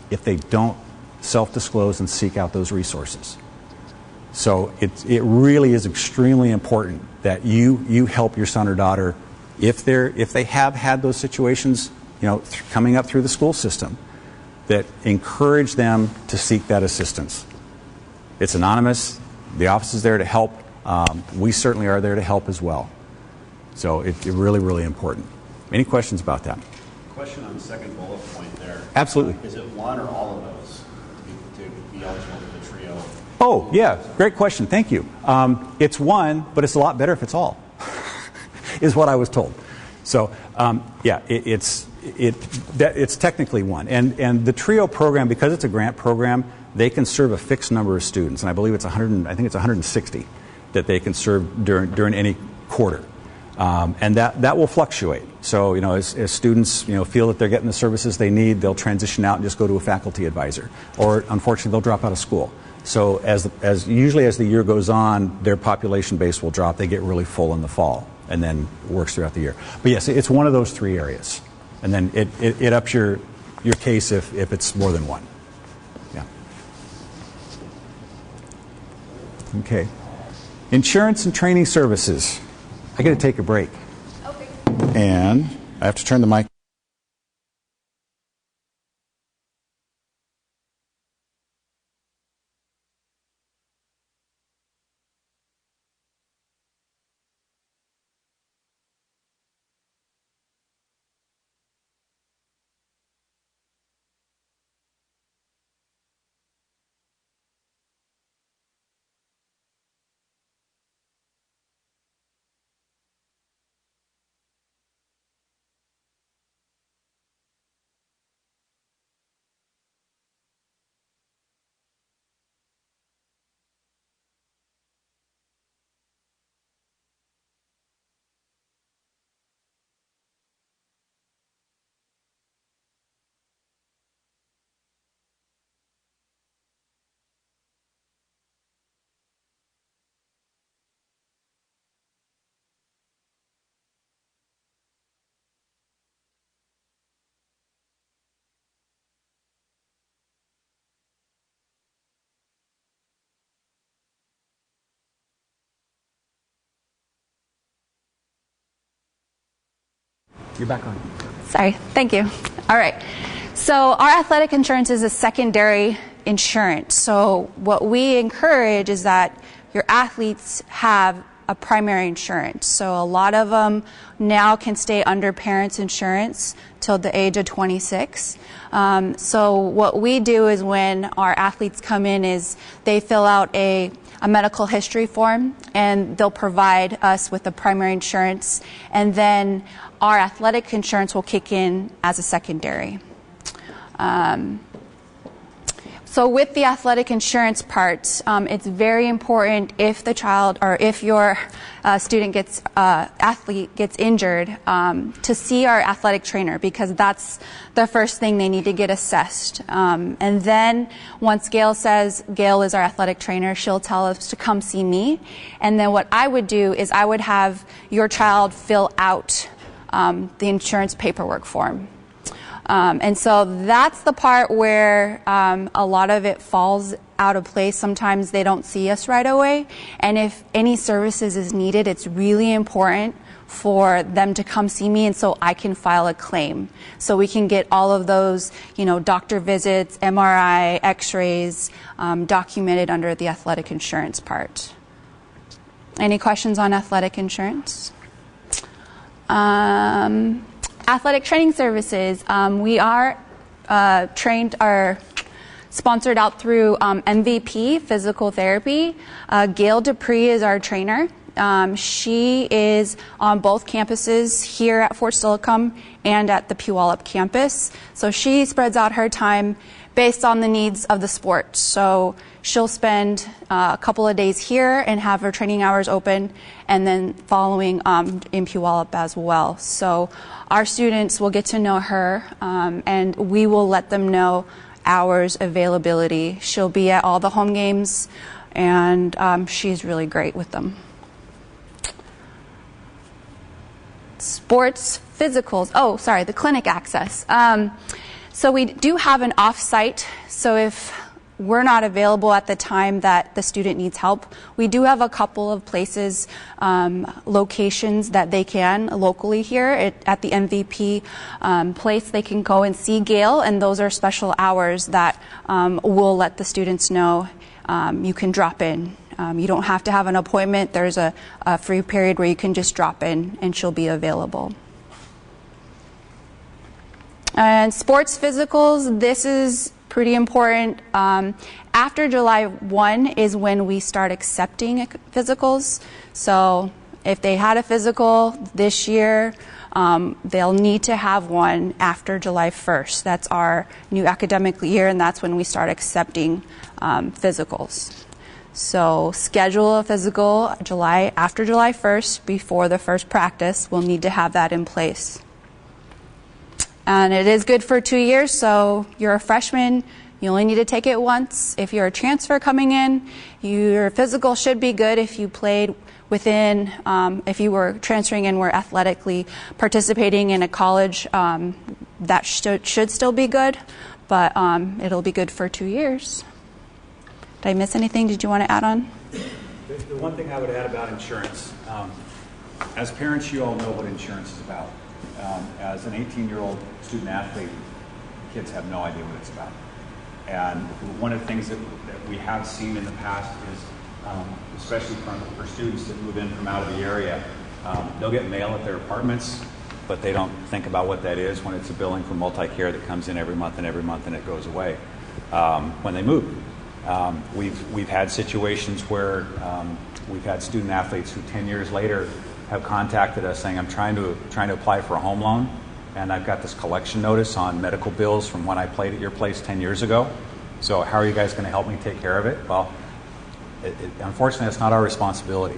if they don't self-disclose and seek out those resources. So it really is extremely important that you help your son or daughter if they have had those situations, coming up through the school system, that encourage them to seek that assistance. It's anonymous. The office is there to help. We certainly are there to help as well. So it's really, really important. Any questions about that? Question on the second bullet point there. Absolutely. Is it one or all of those to be eligible for the trio? Oh, yeah. Great question. Thank you. It's one, but it's a lot better if it's all, is what I was told. So, it's technically one. And the TRIO program, because it's a grant program, they can serve a fixed number of students. And I believe it's 160 that they can serve during any quarter. And that will fluctuate. So, as students, feel that they're getting the services they need, they'll transition out and just go to a faculty advisor. Or, unfortunately, they'll drop out of school. So, usually as the year goes on, their population base will drop. They get really full in the fall, and then works throughout the year. But yes, it's one of those three areas. And then it ups your case if it's more than one. Yeah. Okay. Insurance and training services. I got to take a break. Okay. And I have to turn the mic. You're back on. Sorry, thank you. All right. So our athletic insurance is a secondary insurance. So what we encourage is that your athletes have a primary insurance. So a lot of them now can stay under parents' insurance till the age of 26. So what we do is when our athletes come in is they fill out a medical history form, and they'll provide us with the primary insurance, and then our athletic insurance will kick in as a secondary. So with the athletic insurance part, it's very important if the child or if your athlete gets injured, to see our athletic trainer, because that's the first thing they need to get assessed. And then once Gail says, Gail is our athletic trainer, she'll tell us to come see me. And then what I would do is I would have your child fill out the insurance paperwork form. And so that's the part where a lot of it falls out of place. Sometimes they don't see us right away. And if any services is needed, it's really important for them to come see me, and so I can file a claim. So we can get all of those, doctor visits, MRI, x-rays, documented under the athletic insurance part. Any questions on athletic insurance? Athletic training services. We are sponsored out through MVP Physical Therapy. Gail Dupree is our trainer, She is on both campuses here at Fort Silicon and at the Puyallup campus. So she spreads out her time based on the needs of the sport. So she'll spend a couple of days here and have her training hours open, and then following in Puyallup as well. So our students will get to know her, and we will let them know hours availability. She'll be at all the home games, and she's really great with them. Sports physicals. Oh, sorry, the clinic access. So we do have an off-site. So if we're not available at the time that the student needs help, we do have a couple of places, locations that they can locally here at the MVP place. They can go and see Gail, and those are special hours that we'll let the students know you can drop in. You don't have to have an appointment. There's a free period where you can just drop in and she'll be available. And sports physicals, this is pretty important. After July 1 is when we start accepting physicals. So if they had a physical this year, they'll need to have one after July 1st. That's our new academic year, and that's when we start accepting physicals. So schedule a physical after July 1st before the first practice. We'll need to have that in place. And it is good for 2 years, so you're a freshman, you only need to take it once. If you're a transfer coming in, your physical should be good if you played within, if you were transferring and were athletically participating in a college, that should still be good, but it'll be good for 2 years. Did I miss anything? Did you want to add on? The one thing I would add about insurance, as parents, you all know what insurance is about. As an 18-year-old student athlete, kids have no idea what it's about. And one of the things that we have seen in the past is, especially for students that move in from out of the area, they'll get mail at their apartments, but they don't think about what that is when it's a billing for multi-care that comes in every month and it goes away when they move. We've had situations where we've had student athletes who 10 years later have contacted us saying, I'm trying to apply for a home loan, and I've got this collection notice on medical bills from when I played at your place 10 years ago. So how are you guys going to help me take care of it? Well, unfortunately, it's not our responsibility.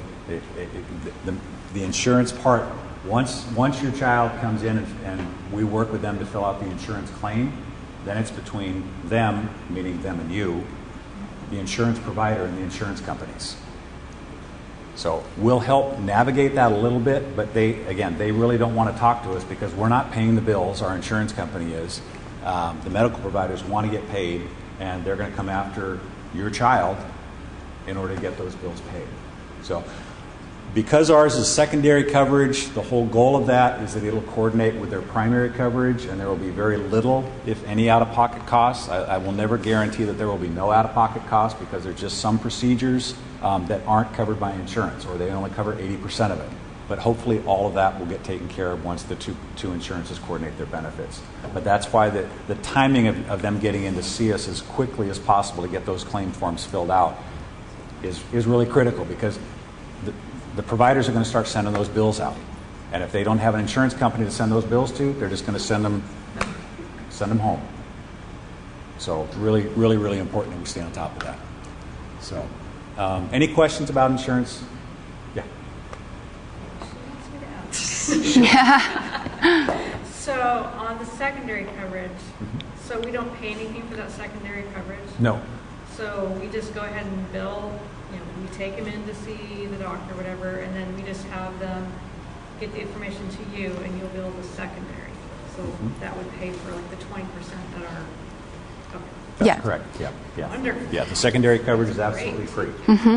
The insurance part, once your child comes in and we work with them to fill out the insurance claim, then it's between them, meaning them and you, the insurance provider and the insurance companies. So we'll help navigate that a little bit, but they really don't want to talk to us because we're not paying the bills. Our insurance company is. The medical providers want to get paid, and they're going to come after your child in order to get those bills paid. So because ours is secondary coverage, the whole goal of that is that it'll coordinate with their primary coverage, and there will be very little, if any, out-of-pocket costs. I will never guarantee that there will be no out-of-pocket costs because there's just some procedures that aren't covered by insurance, or they only cover 80% of it. But hopefully all of that will get taken care of once the two insurances coordinate their benefits. But that's why the timing of them getting in to see us as quickly as possible to get those claim forms filled out is really critical, because the providers are going to start sending those bills out. And if they don't have an insurance company to send those bills to, they're just going to send them home. So really, really, really important that we stay on top of that. So any questions about insurance? Yeah. So on the secondary coverage, so we don't pay anything for that secondary coverage? No. So we just go ahead and bill, we take them in to see the doctor or whatever, and then we just have them get the information to you, and you'll bill the secondary. So that would pay for like the 20% that are covered. That's correct. Yeah. Wonderful. Yeah, the secondary coverage is absolutely free.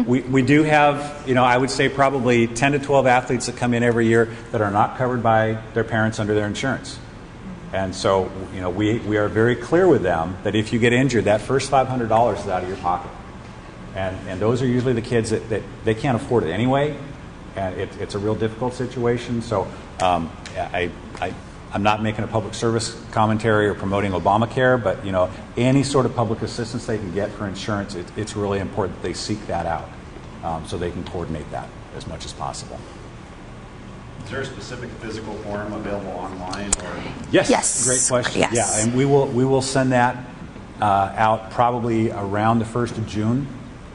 We do have, I would say probably 10 to 12 athletes that come in every year that are not covered by their parents under their insurance. And so, we are very clear with them that if you get injured, that first $500 is out of your pocket. And those are usually the kids that they can't afford it anyway, and it's a real difficult situation. So I'm not making a public service commentary or promoting Obamacare, but any sort of public assistance they can get for insurance, it's really important that they seek that out so they can coordinate that as much as possible. Is there a specific physical form available online or? Yes. Yes. Great question. Yes. Yeah, and we will send that out probably around the 1st of June,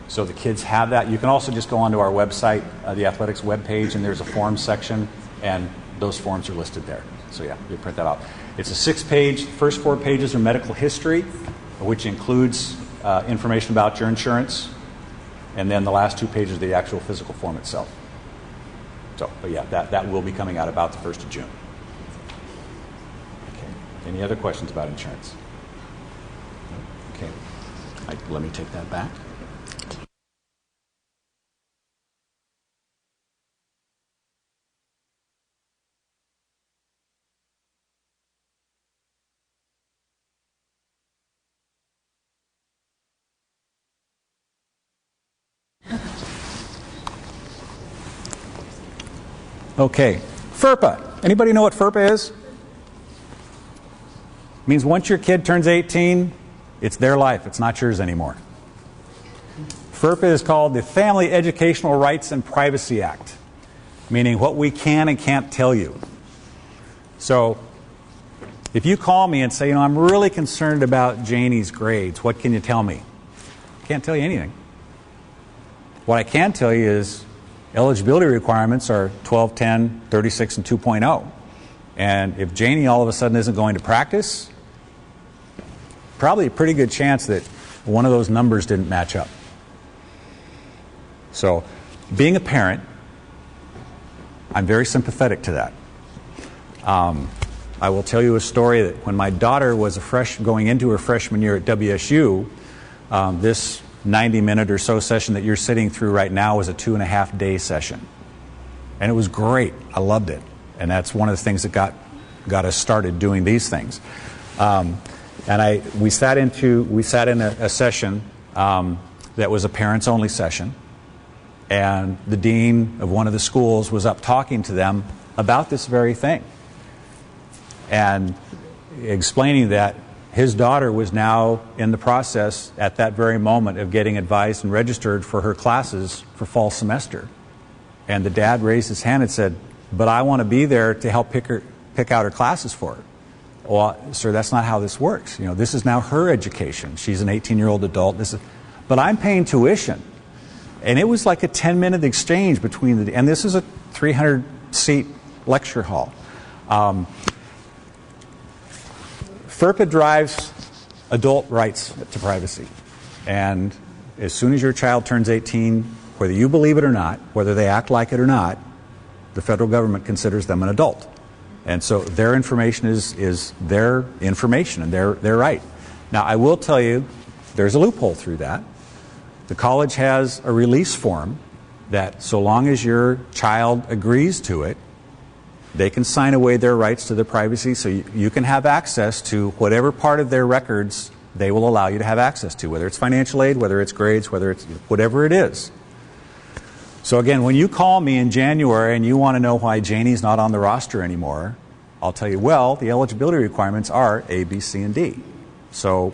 so the kids have that. You can also just go onto our website, the athletics webpage, and there's a forms section, and those forms are listed there. So yeah, you print that out. It's a 6-page. First 4 pages are medical history, which includes information about your insurance, and then the last 2 pages are the actual physical form itself. So, but yeah, that will be coming out about the 1st of June. Okay. Any other questions about insurance? Okay. Let me take that back. Okay, FERPA. Anybody know what FERPA is? It means once your kid turns 18, it's their life. It's not yours anymore. FERPA is called the Family Educational Rights and Privacy Act, meaning what we can and can't tell you. So if you call me and say, I'm really concerned about Janie's grades, what can you tell me? I can't tell you anything. What I can tell you is eligibility requirements are 12, 10, 36, and 2.0. And if Janie all of a sudden isn't going to practice, probably a pretty good chance that one of those numbers didn't match up. So, being a parent, I'm very sympathetic to that. I will tell you a story that when my daughter was going into her freshman year at WSU, this 90-minute or so session that you're sitting through right now was a 2.5-day session. And it was great. I loved it. And that's one of the things that got us started doing these things. We sat in a session that was a parents-only session. And the dean of one of the schools was up talking to them about this very thing. And explaining that his daughter was now in the process at that very moment of getting advised and registered for her classes for fall semester. And the dad raised his hand and said, "But I want to be there to help pick out her classes for her." Well, sir, that's not how this works. This is now her education. She's an 18-year-old adult. But I'm paying tuition. And it was like a 10-minute exchange between and this is a 300-seat lecture hall. FERPA drives adult rights to privacy. And as soon as your child turns 18, whether you believe it or not, whether they act like it or not, the federal government considers them an adult. And so their information is their information and their right. Now, I will tell you, there's a loophole through that. The college has a release form that so long as your child agrees to it, they can sign away their rights to their privacy, so you can have access to whatever part of their records they will allow you to have access to, whether it's financial aid, whether it's grades, whether it's whatever it is. So again, when you call me in January and you want to know why Janie's not on the roster anymore, I'll tell you, well, the eligibility requirements are A, B, C, and D. So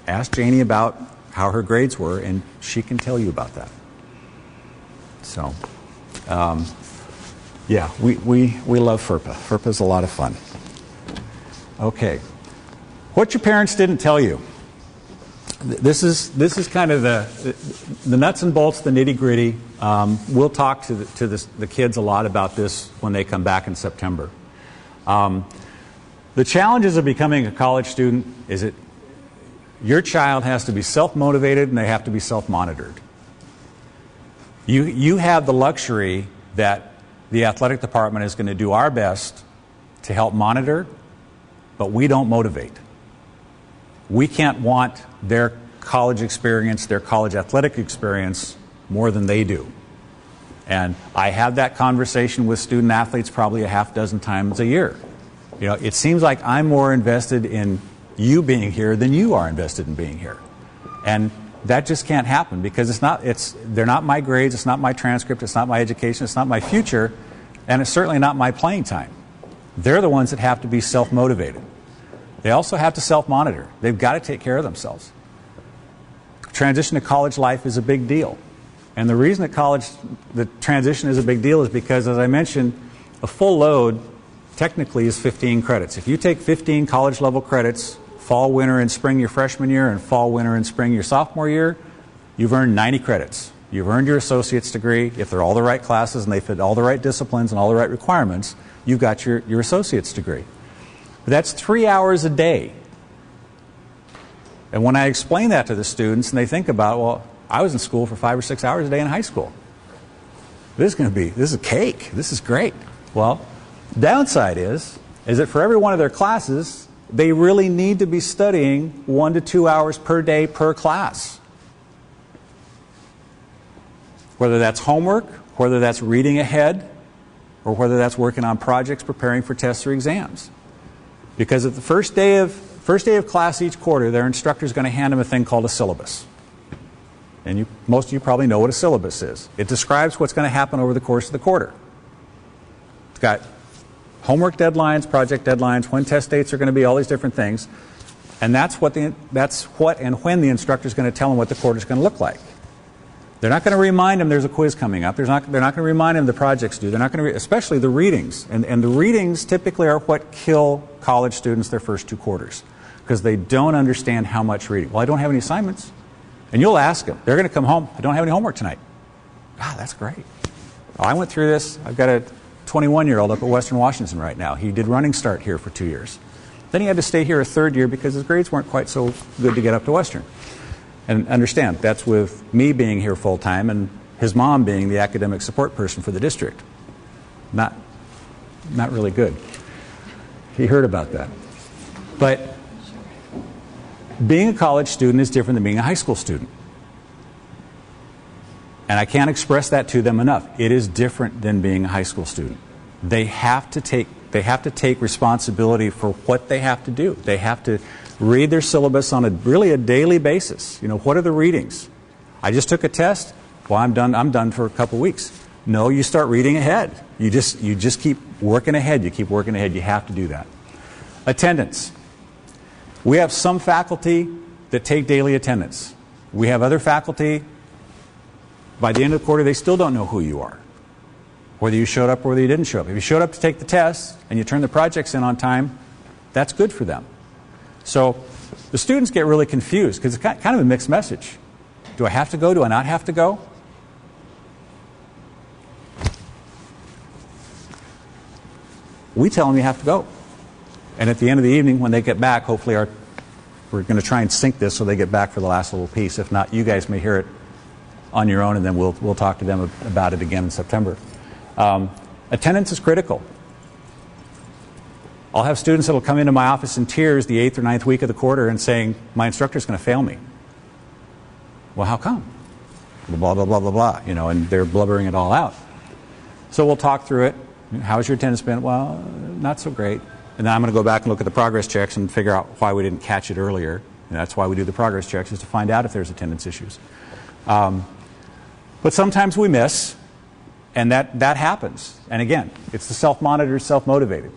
ask Janie about how her grades were, and she can tell you about that. So, yeah, we love FERPA. FERPA is a lot of fun. Okay. What your parents didn't tell you. This is kind of the nuts and bolts, the nitty-gritty. We'll talk to the kids a lot about this when they come back in September. The challenges of becoming a college student is that your child has to be self-motivated and they have to be self-monitored. You have the luxury that the athletic department is going to do our best to help monitor, but we don't motivate. We can't want their college experience, their college athletic experience, more than they do. And I have that conversation with student athletes probably a half dozen times a year. It seems like I'm more invested in you being here than you are invested in being here. And that just can't happen because they're not my grades, it's not my transcript, it's not my education, it's not my future, and it's certainly not my playing time. They're the ones that have to be self-motivated. They also have to self-monitor. They've got to take care of themselves. Transition to college life is a big deal. And the reason that the transition is a big deal is because, as I mentioned, a full load technically is 15 credits. If you take 15 college level credits, fall, winter, and spring your freshman year, and fall, winter, and spring your sophomore year, you've earned 90 credits. You've earned your associate's degree. If they're all the right classes and they fit all the right disciplines and all the right requirements, you've got your associate's degree. But that's 3 hours a day. And when I explain that to the students and they think about, well, I was in school for 5 or 6 hours a day in high school. This is cake. This is great. Well, downside is that for every one of their classes, they really need to be studying 1 to 2 hours per day per class. Whether that's homework, whether that's reading ahead, or whether that's working on projects, preparing for tests or exams. Because at the first day of class each quarter, their instructor is going to hand them a thing called a syllabus. And most of you probably know what a syllabus is. It describes what's going to happen over the course of the quarter. It's got homework deadlines, project deadlines, when test dates are going to be, all these different things. And that's what and when the instructor is going to tell them what the quarter is going to look like. They're not going to remind them there's a quiz coming up. They're not going to remind them the project's due. They're not going to, especially the readings. And the readings typically are what kill college students their first 2 quarters because they don't understand how much reading. Well, I don't have any assignments. And you'll ask them. They're going to come home. I don't have any homework tonight. That's great. I went through this. I've got a 21-year-old up at Western Washington right now. He did running start here for 2 years. Then he had to stay here a 3rd year because his grades weren't quite so good to get up to Western. And understand, that's with me being here full-time and his mom being the academic support person for the district. Not really good. He heard about that. But being a college student is different than being a high school student. And I can't express that to them enough. It is different than being a high school student. They have to take responsibility for what they have to do. They have to read their syllabus on a daily basis. What are the readings? I just took a test. Well, I'm done for a couple weeks. No, you start reading ahead. You just keep working ahead. You keep working ahead. You have to do that. Attendance. We have some faculty that take daily attendance. We have other faculty, by the end of the quarter, they still don't know who you are. Whether you showed up or whether you didn't show up. If you showed up to take the test and you turn the projects in on time, that's good for them. So the students get really confused because it's kind of a mixed message. Do I have to go? Do I not have to go? We tell them you have to go. And at the end of the evening, when they get back, hopefully we're going to try and sync this so they get back for the last little piece. If not, you guys may hear it on your own, and then we'll talk to them about it again in September. Attendance is critical. I'll have students that will come into my office in tears the 8th or 9th week of the quarter and saying, my instructor's going to fail me. Well, how come? Blah, blah, blah, blah, blah, and they're blubbering it all out. So we'll talk through it. How's your attendance been? Well, not so great. And then I'm going to go back and look at the progress checks and figure out why we didn't catch it earlier. And that's why we do the progress checks, is to find out if there's attendance issues. But sometimes we miss, and that happens. And again, it's the self-monitored, self-motivated.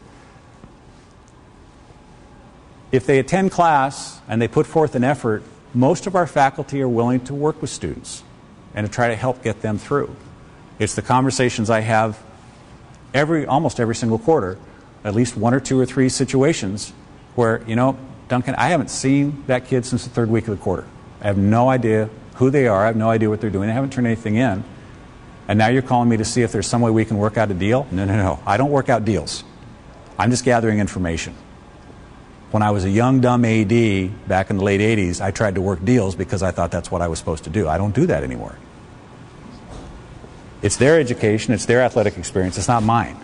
If they attend class and they put forth an effort, most of our faculty are willing to work with students and to try to help get them through. It's the conversations I have almost every single quarter, at least 1 or 2 or 3 situations where, Duncan, I haven't seen that kid since the 3rd week of the quarter. I have no idea who they are. I have no idea what they're doing. They haven't turned anything in. And now you're calling me to see if there's some way we can work out a deal? No. I don't work out deals. I'm just gathering information. When I was a young, dumb AD back in the late 80s, I tried to work deals because I thought that's what I was supposed to do. I don't do that anymore. It's their education. It's their athletic experience. It's not mine.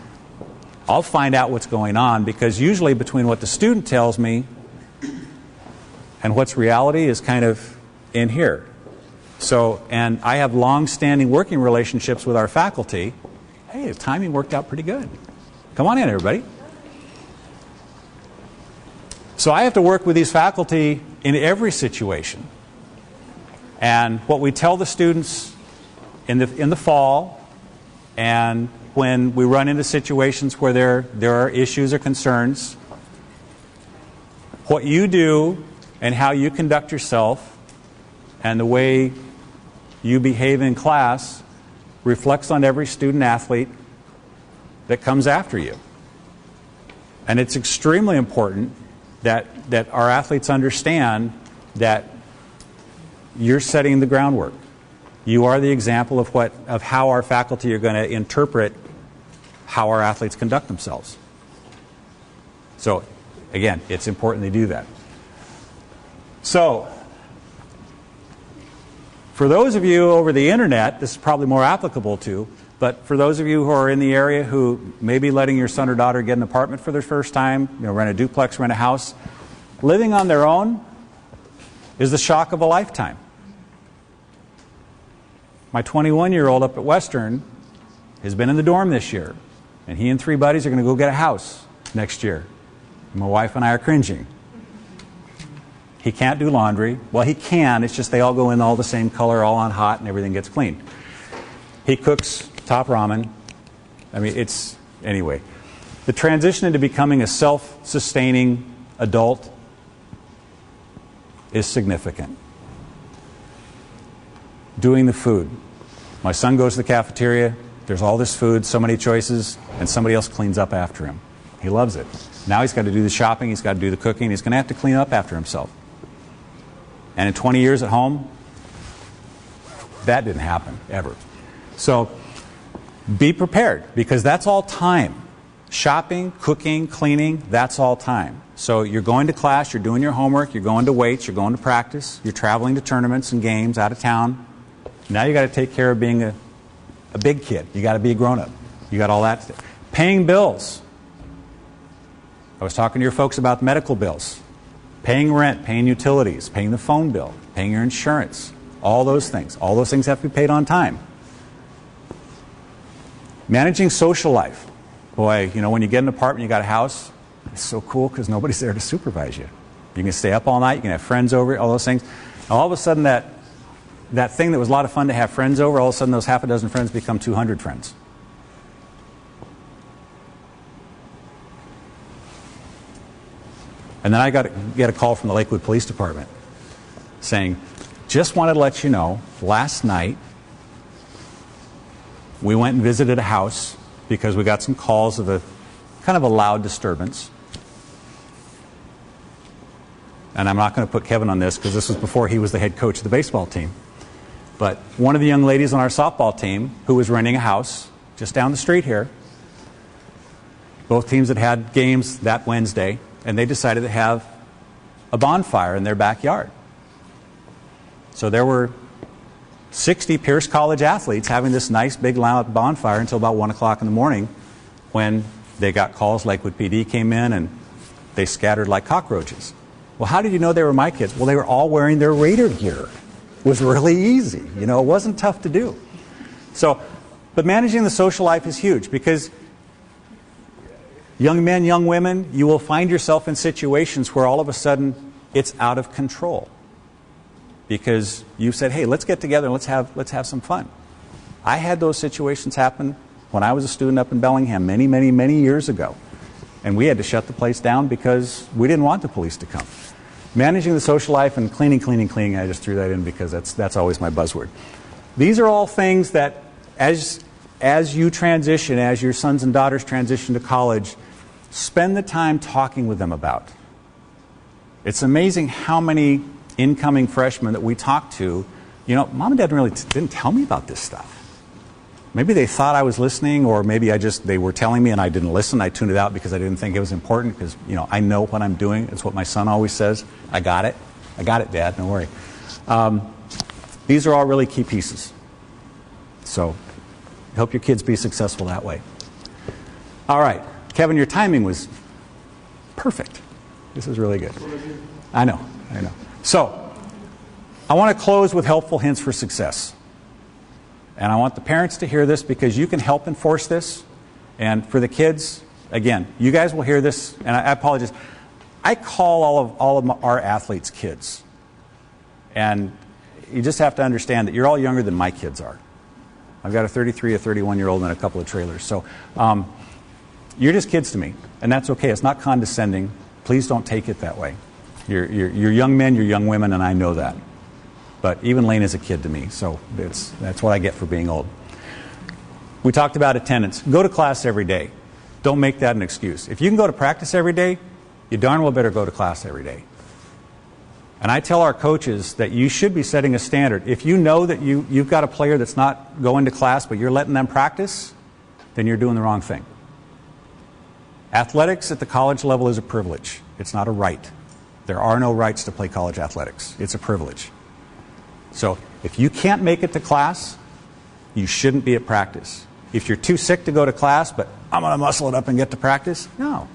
I'll find out what's going on because usually between what the student tells me and what's reality is kind of in here. So, and I have long-standing working relationships with our faculty. Hey, the timing worked out pretty good. Come on in, everybody. So I have to work with these faculty in every situation. And what we tell the students in the fall, and when we run into situations where there are issues or concerns, what you do and how you conduct yourself and the way you behave in class reflects on every student athlete that comes after you. And it's extremely important that our athletes understand that you're setting the groundwork. You are the example of how our faculty are going to interpret how our athletes conduct themselves. So, again, it's important they do that. So, for those of you over the internet, this is probably more applicable to, but for those of you who are in the area who may be letting your son or daughter get an apartment for their first time, rent a duplex, rent a house, living on their own is the shock of a lifetime. My 21-year-old up at Western has been in the dorm this year, and he and 3 buddies are going to go get a house next year. And my wife and I are cringing. He can't do laundry. Well, he can. It's just they all go in all the same color, all on hot, and everything gets cleaned. He cooks top ramen. I mean, anyway. The transition into becoming a self-sustaining adult is significant. Doing the food. My son goes to the cafeteria. There's all this food, so many choices, and somebody else cleans up after him. He loves it. Now he's got to do the shopping, he's got to do the cooking, he's going to have to clean up after himself. And in 20 years at home, that didn't happen, ever. So be prepared, because that's all time. Shopping, cooking, cleaning, that's all time. So you're going to class, you're doing your homework, you're going to weights, you're going to practice, you're traveling to tournaments and games out of town. Now you got to take care of being a big kid. You got to be a grown-up. You got all that. Paying bills. I was talking to your folks about medical bills. Paying rent, paying utilities, paying the phone bill, paying your insurance, all those things. All those things have to be paid on time. Managing social life. Boy, when you get an apartment, you got a house, it's so cool because nobody's there to supervise you. You can stay up all night, you can have friends over, all those things. And all of a sudden that thing that was a lot of fun to have friends over, all of a sudden those half a dozen friends become 200 friends. And then I get a call from the Lakewood Police Department saying, just wanted to let you know, last night we went and visited a house because we got some calls of a kind of a loud disturbance. And I'm not going to put Kevin on this because this was before he was the head coach of the baseball team. But one of the young ladies on our softball team who was renting a house just down the street here, both teams had games that Wednesday, and they decided to have a bonfire in their backyard. So there were 60 Pierce College athletes having this nice big loud bonfire until about 1 o'clock in the morning when they got calls. Lakewood PD came in and they scattered like cockroaches. Well, how did you know they were my kids? Well, they were all wearing their Raider gear. It was really easy. It wasn't tough to do. So, but managing the social life is huge because young men, young women, you will find yourself in situations where all of a sudden it's out of control. Because you said, hey, let's get together and let's have some fun. I had those situations happen when I was a student up in Bellingham many, many, many years ago. And we had to shut the place down because we didn't want the police to come. Managing the social life and cleaning, I just threw that in because that's always my buzzword. These are all things that as you transition, as your sons and daughters transition to college, spend the time talking with them about. It's amazing how many incoming freshmen that we talk to, Mom and Dad really didn't tell me about this stuff. Maybe they thought I was listening, or maybe they were telling me and I didn't listen. I tuned it out because I didn't think it was important because, I know what I'm doing. It's what my son always says. I got it, Dad, don't worry. These are all really key pieces. So, help your kids be successful that way. All right. Kevin, your timing was perfect. This is really good. I know. So, I want to close with helpful hints for success. And I want the parents to hear this because you can help enforce this. And for the kids, again, you guys will hear this, and I apologize. I call all of our athletes kids. And you just have to understand that you're all younger than my kids are. I've got a 33, a 31-year-old, and a couple of trailers. So you're just kids to me, and that's okay. It's not condescending. Please don't take it that way. You're young men, you're young women, and I know that. But even Lane is a kid to me, so that's what I get for being old. We talked about attendance. Go to class every day. Don't make that an excuse. If you can go to practice every day, you darn well better go to class every day. And I tell our coaches that you should be setting a standard. If you know that you've got a player that's not going to class, but you're letting them practice, then you're doing the wrong thing. Athletics at the college level is a privilege. It's not a right. There are no rights to play college athletics. It's a privilege. So if you can't make it to class, you shouldn't be at practice. If you're too sick to go to class, but I'm going to muscle it up and get to practice, no.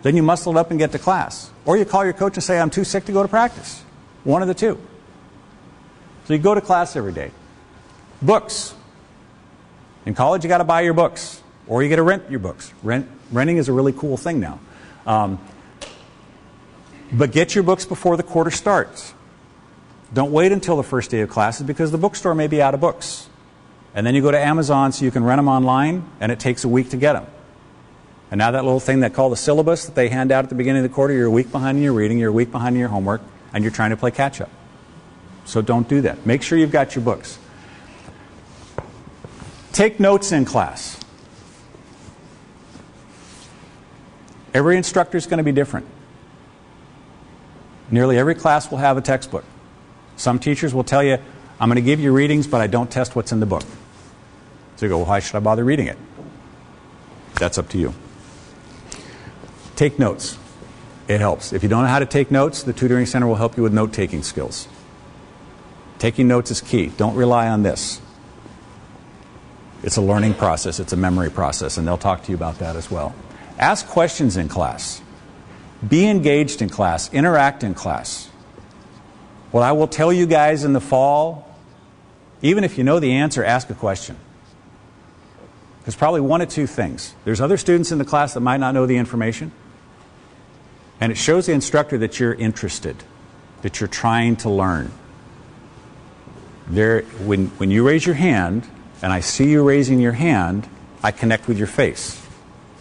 Then you muscle it up and get to class. Or you call your coach and say, I'm too sick to go to practice. One of the two. So you go to class every day. Books. In college, you got to buy your books. Or you got to rent your books. Renting is a really cool thing now. But get your books before the quarter starts. Don't wait until the first day of classes because the bookstore may be out of books. And then you go to Amazon so you can rent them online, and it takes a week to get them. And now that little thing they call the syllabus that they hand out at the beginning of the quarter, you're a week behind in your reading, you're a week behind in your homework, and you're trying to play catch-up. So don't do that. Make sure you've got your books. Take notes in class. Every instructor is going to be different. Nearly every class will have a textbook. Some teachers will tell you, I'm going to give you readings, but I don't test what's in the book. So you go, well, why should I bother reading it? That's up to you. Take notes. It helps. If you don't know how to take notes, the Tutoring Center will help you with note-taking skills. Taking notes is key. Don't rely on this. It's a learning process. It's a memory process, and they'll talk to you about that as well. Ask questions in class. Be engaged in class. Interact in class. What I will tell you guys in the fall, even if you know the answer, ask a question. There's probably one of two things. There's other students in the class that might not know the information, and it shows the instructor that you're interested, that you're trying to learn. When you raise your hand, and I see you raising your hand, I connect with your face.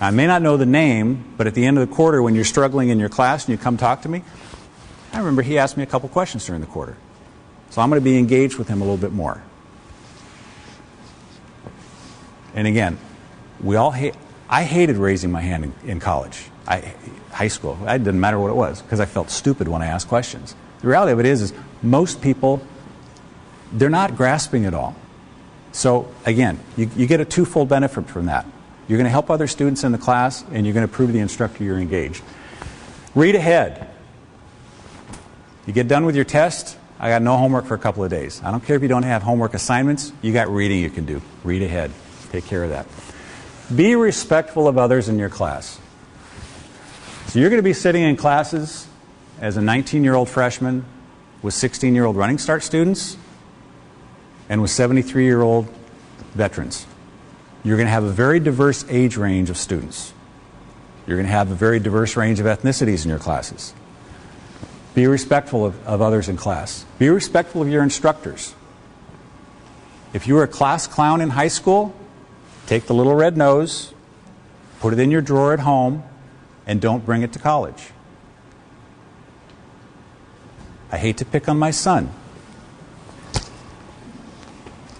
I may not know the name, but at the end of the quarter, when you're struggling in your class and you come talk to me, I remember he asked me a couple questions during the quarter. So I'm going to be engaged with him a little bit more. And again, I hated raising my hand in college, high school. It didn't matter what it was because I felt stupid when I asked questions. The reality of it is most people, they're not grasping it all. So again, you get a twofold benefit from that. You're going to help other students in the class, and you're going to prove to the instructor you're engaged. Read ahead. You get done with your test, I got no homework for a couple of days. I don't care if you don't have homework assignments, you got reading you can do. Read ahead. Take care of that. Be respectful of others in your class. So you're going to be sitting in classes as a 19-year-old freshman with 16-year-old running start students and with 73-year-old veterans. You're going to have a very diverse age range of students. You're going to have a very diverse range of ethnicities in your classes. Be respectful of others in class. Be respectful of your instructors. If you were a class clown in high school, take the little red nose, put it in your drawer at home, and don't bring it to college. I hate to pick on my son.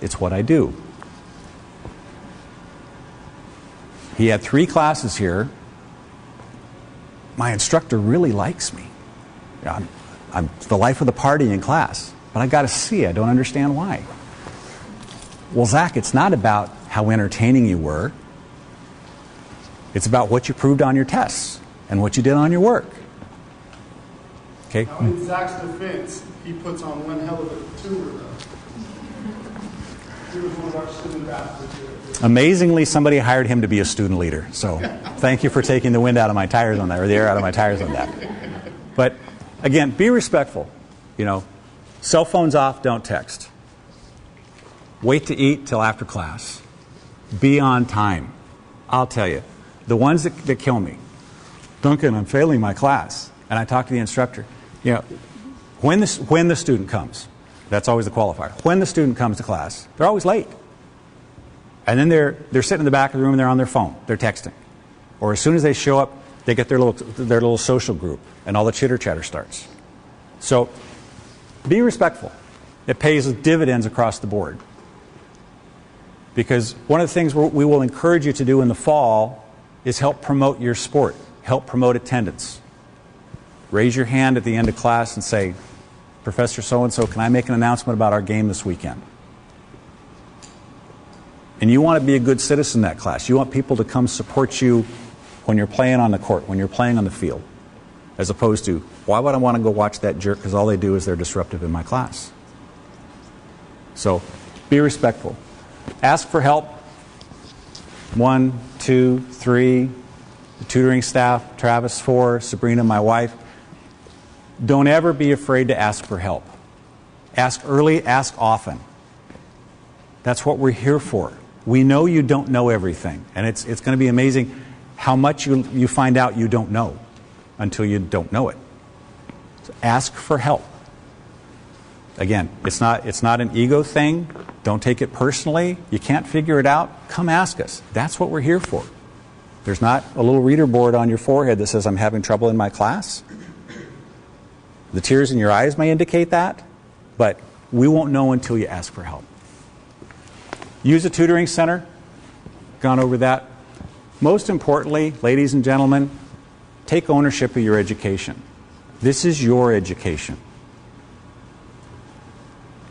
It's what I do. He had 3 classes here. My instructor really likes me. I'm the life of the party in class, but I got to see. I don't understand why. Well, Zach, it's not about how entertaining you were. It's about what you proved on your tests and what you did on your work. Okay? Now, in Zach's defense, he puts on one hell of a tour, though. He was one of our student ambassadors. Amazingly, somebody hired him to be a student leader. So thank you for taking the wind out of my tires on that, or the air out of my tires on that. But again, be respectful. You know, cell phones off, don't text. Wait to eat till after class. Be on time. I'll tell you, the ones that kill me. Duncan, I'm failing my class. And I talk to the instructor. You know, when the student comes, that's always the qualifier. When the student comes to class, they're always late. And then they're sitting in the back of the room and they're on their phone. They're texting. Or as soon as they show up, they get their little social group and all the chitter chatter starts. So be respectful. It pays dividends across the board. Because one of the things we will encourage you to do in the fall is help promote your sport, help promote attendance. Raise your hand at the end of class and say, Professor so-and-so, can I make an announcement about our game this weekend? And you want to be a good citizen in that class. You want people to come support you when you're playing on the court, when you're playing on the field, as opposed to, why would I want to go watch that jerk because all they do is they're disruptive in my class? So be respectful. Ask for help. 1, 2, 3, the tutoring staff, Travis, 4, Sabrina, my wife. Don't ever be afraid to ask for help. Ask early, ask often. That's what we're here for. We know you don't know everything, and it's going to be amazing how much you find out you don't know until you don't know it. So ask for help. Again, it's not an ego thing. Don't take it personally. You can't figure it out. Come ask us. That's what we're here for. There's not a little reader board on your forehead that says, I'm having trouble in my class. The tears in your eyes may indicate that, but we won't know until you ask for help. Use a tutoring center. Gone over that. Most importantly, ladies and gentlemen, take ownership of your education. This is your education.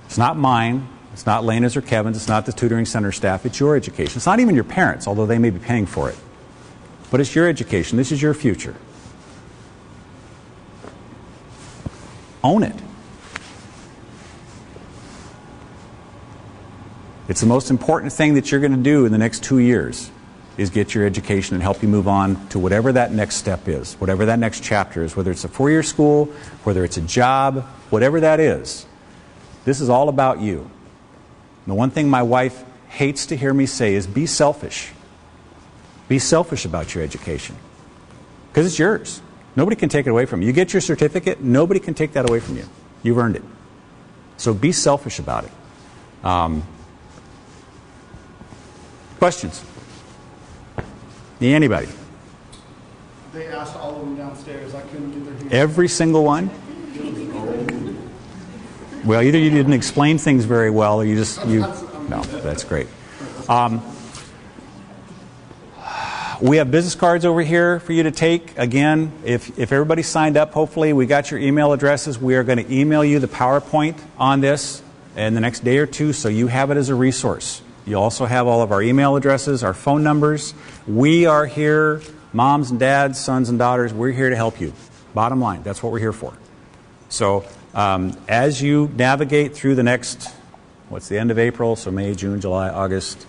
It's not mine. It's not Lena's or Kevin's. It's not the tutoring center staff. It's your education. It's not even your parents, although they may be paying for it. But it's your education. This is your future. Own it. It's the most important thing that you're going to do in the next 2 years is get your education and help you move on to whatever that next step is, whatever that next chapter is, whether it's a 4-year school, whether it's a job, whatever that is. This is all about you. The one thing my wife hates to hear me say is be selfish. Be selfish about your education. Because it's yours. Nobody can take it away from you. You get your certificate, nobody can take that away from you. You've earned it. So be selfish about it. Questions? Anybody? They asked all of them downstairs. I couldn't get their hands. Every single one? Well, either you didn't explain things very well or you no, that's great. We have business cards over here for you to take. Again, if everybody signed up, hopefully we got your email addresses. We are going to email you the PowerPoint on this in the next day or two so you have it as a resource. You also have all of our email addresses, our phone numbers. We are here, moms and dads, sons and daughters, we're here to help you. Bottom line, that's what we're here for. So as you navigate through the next, what's the end of April, so May, June, July, August,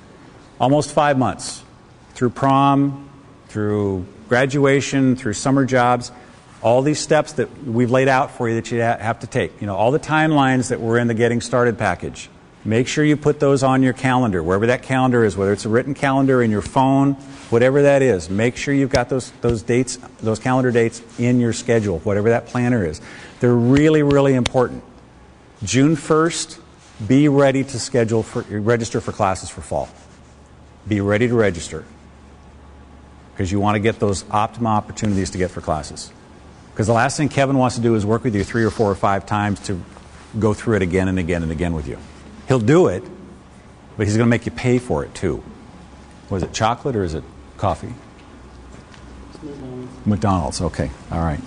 almost 5 months, through prom, through graduation, through summer jobs, all these steps that we've laid out for you that you have to take. You know, all the timelines that were in the Getting Started package. Make sure you put those on your calendar, wherever that calendar is, whether it's a written calendar in your phone, whatever that is. Make sure you've got those dates, those calendar dates in your schedule, whatever that planner is. They're really, really important. June 1st, be ready to register for classes for fall. Be ready to register because you want to get those optimal opportunities to get for classes. Because the last thing Kevin wants to do is work with you 3 or 4 or 5 times to go through it again and again and again with you. He'll do it, but he's going to make you pay for it too. Was it chocolate or is it coffee? McDonald's. Okay. All right.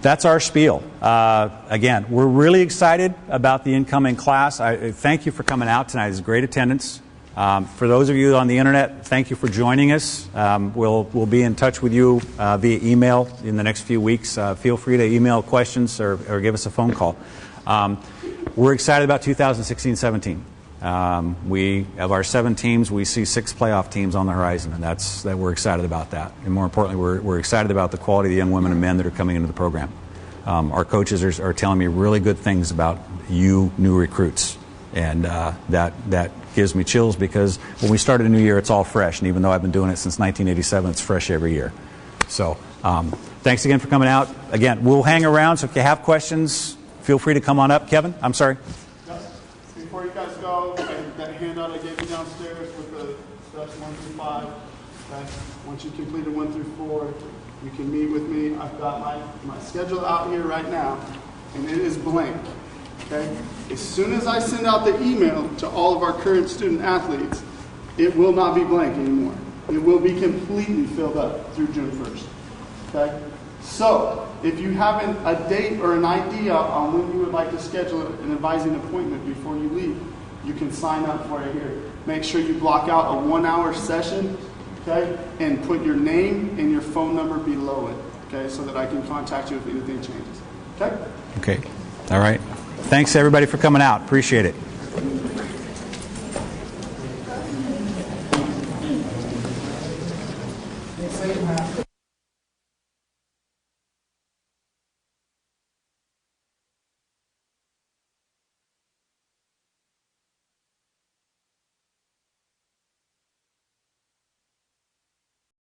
That's our spiel. Again, we're really excited about the incoming class. Thank you for coming out tonight. It's great attendance. For those of you on the internet, thank you for joining us. We'll be in touch with you via email in the next few weeks. Feel free to email questions or give us a phone call. We're excited about 2016-17. We of our 7 teams, we see 6 playoff teams on the horizon, and that we're excited about that. And more importantly, we're excited about the quality of the young women and men that are coming into the program. Our coaches are telling me really good things about you new recruits, and that gives me chills because when we started a new year, it's all fresh. And even though I've been doing it since 1987, it's fresh every year. So thanks again for coming out. Again, we'll hang around, so if you have questions, feel free to come on up. Kevin, I'm sorry. Before you guys go, that handout I gave you downstairs with the steps 1 through 5. Okay? Once you completed 1 through 4, you can meet with me. I've got my schedule out here right now. and it is blank. Okay? As soon as I send out the email to all of our current student athletes, it will not be blank anymore. It will be completely filled up through June 1st. Okay? So, if you have a date or an idea on when you would like to schedule an advising appointment before you leave, you can sign up for it here. Make sure you block out a 1-hour session, okay, and put your name and your phone number below it, okay, so that I can contact you if anything changes. Okay? Okay. All right. Thanks, everybody, for coming out. Appreciate it.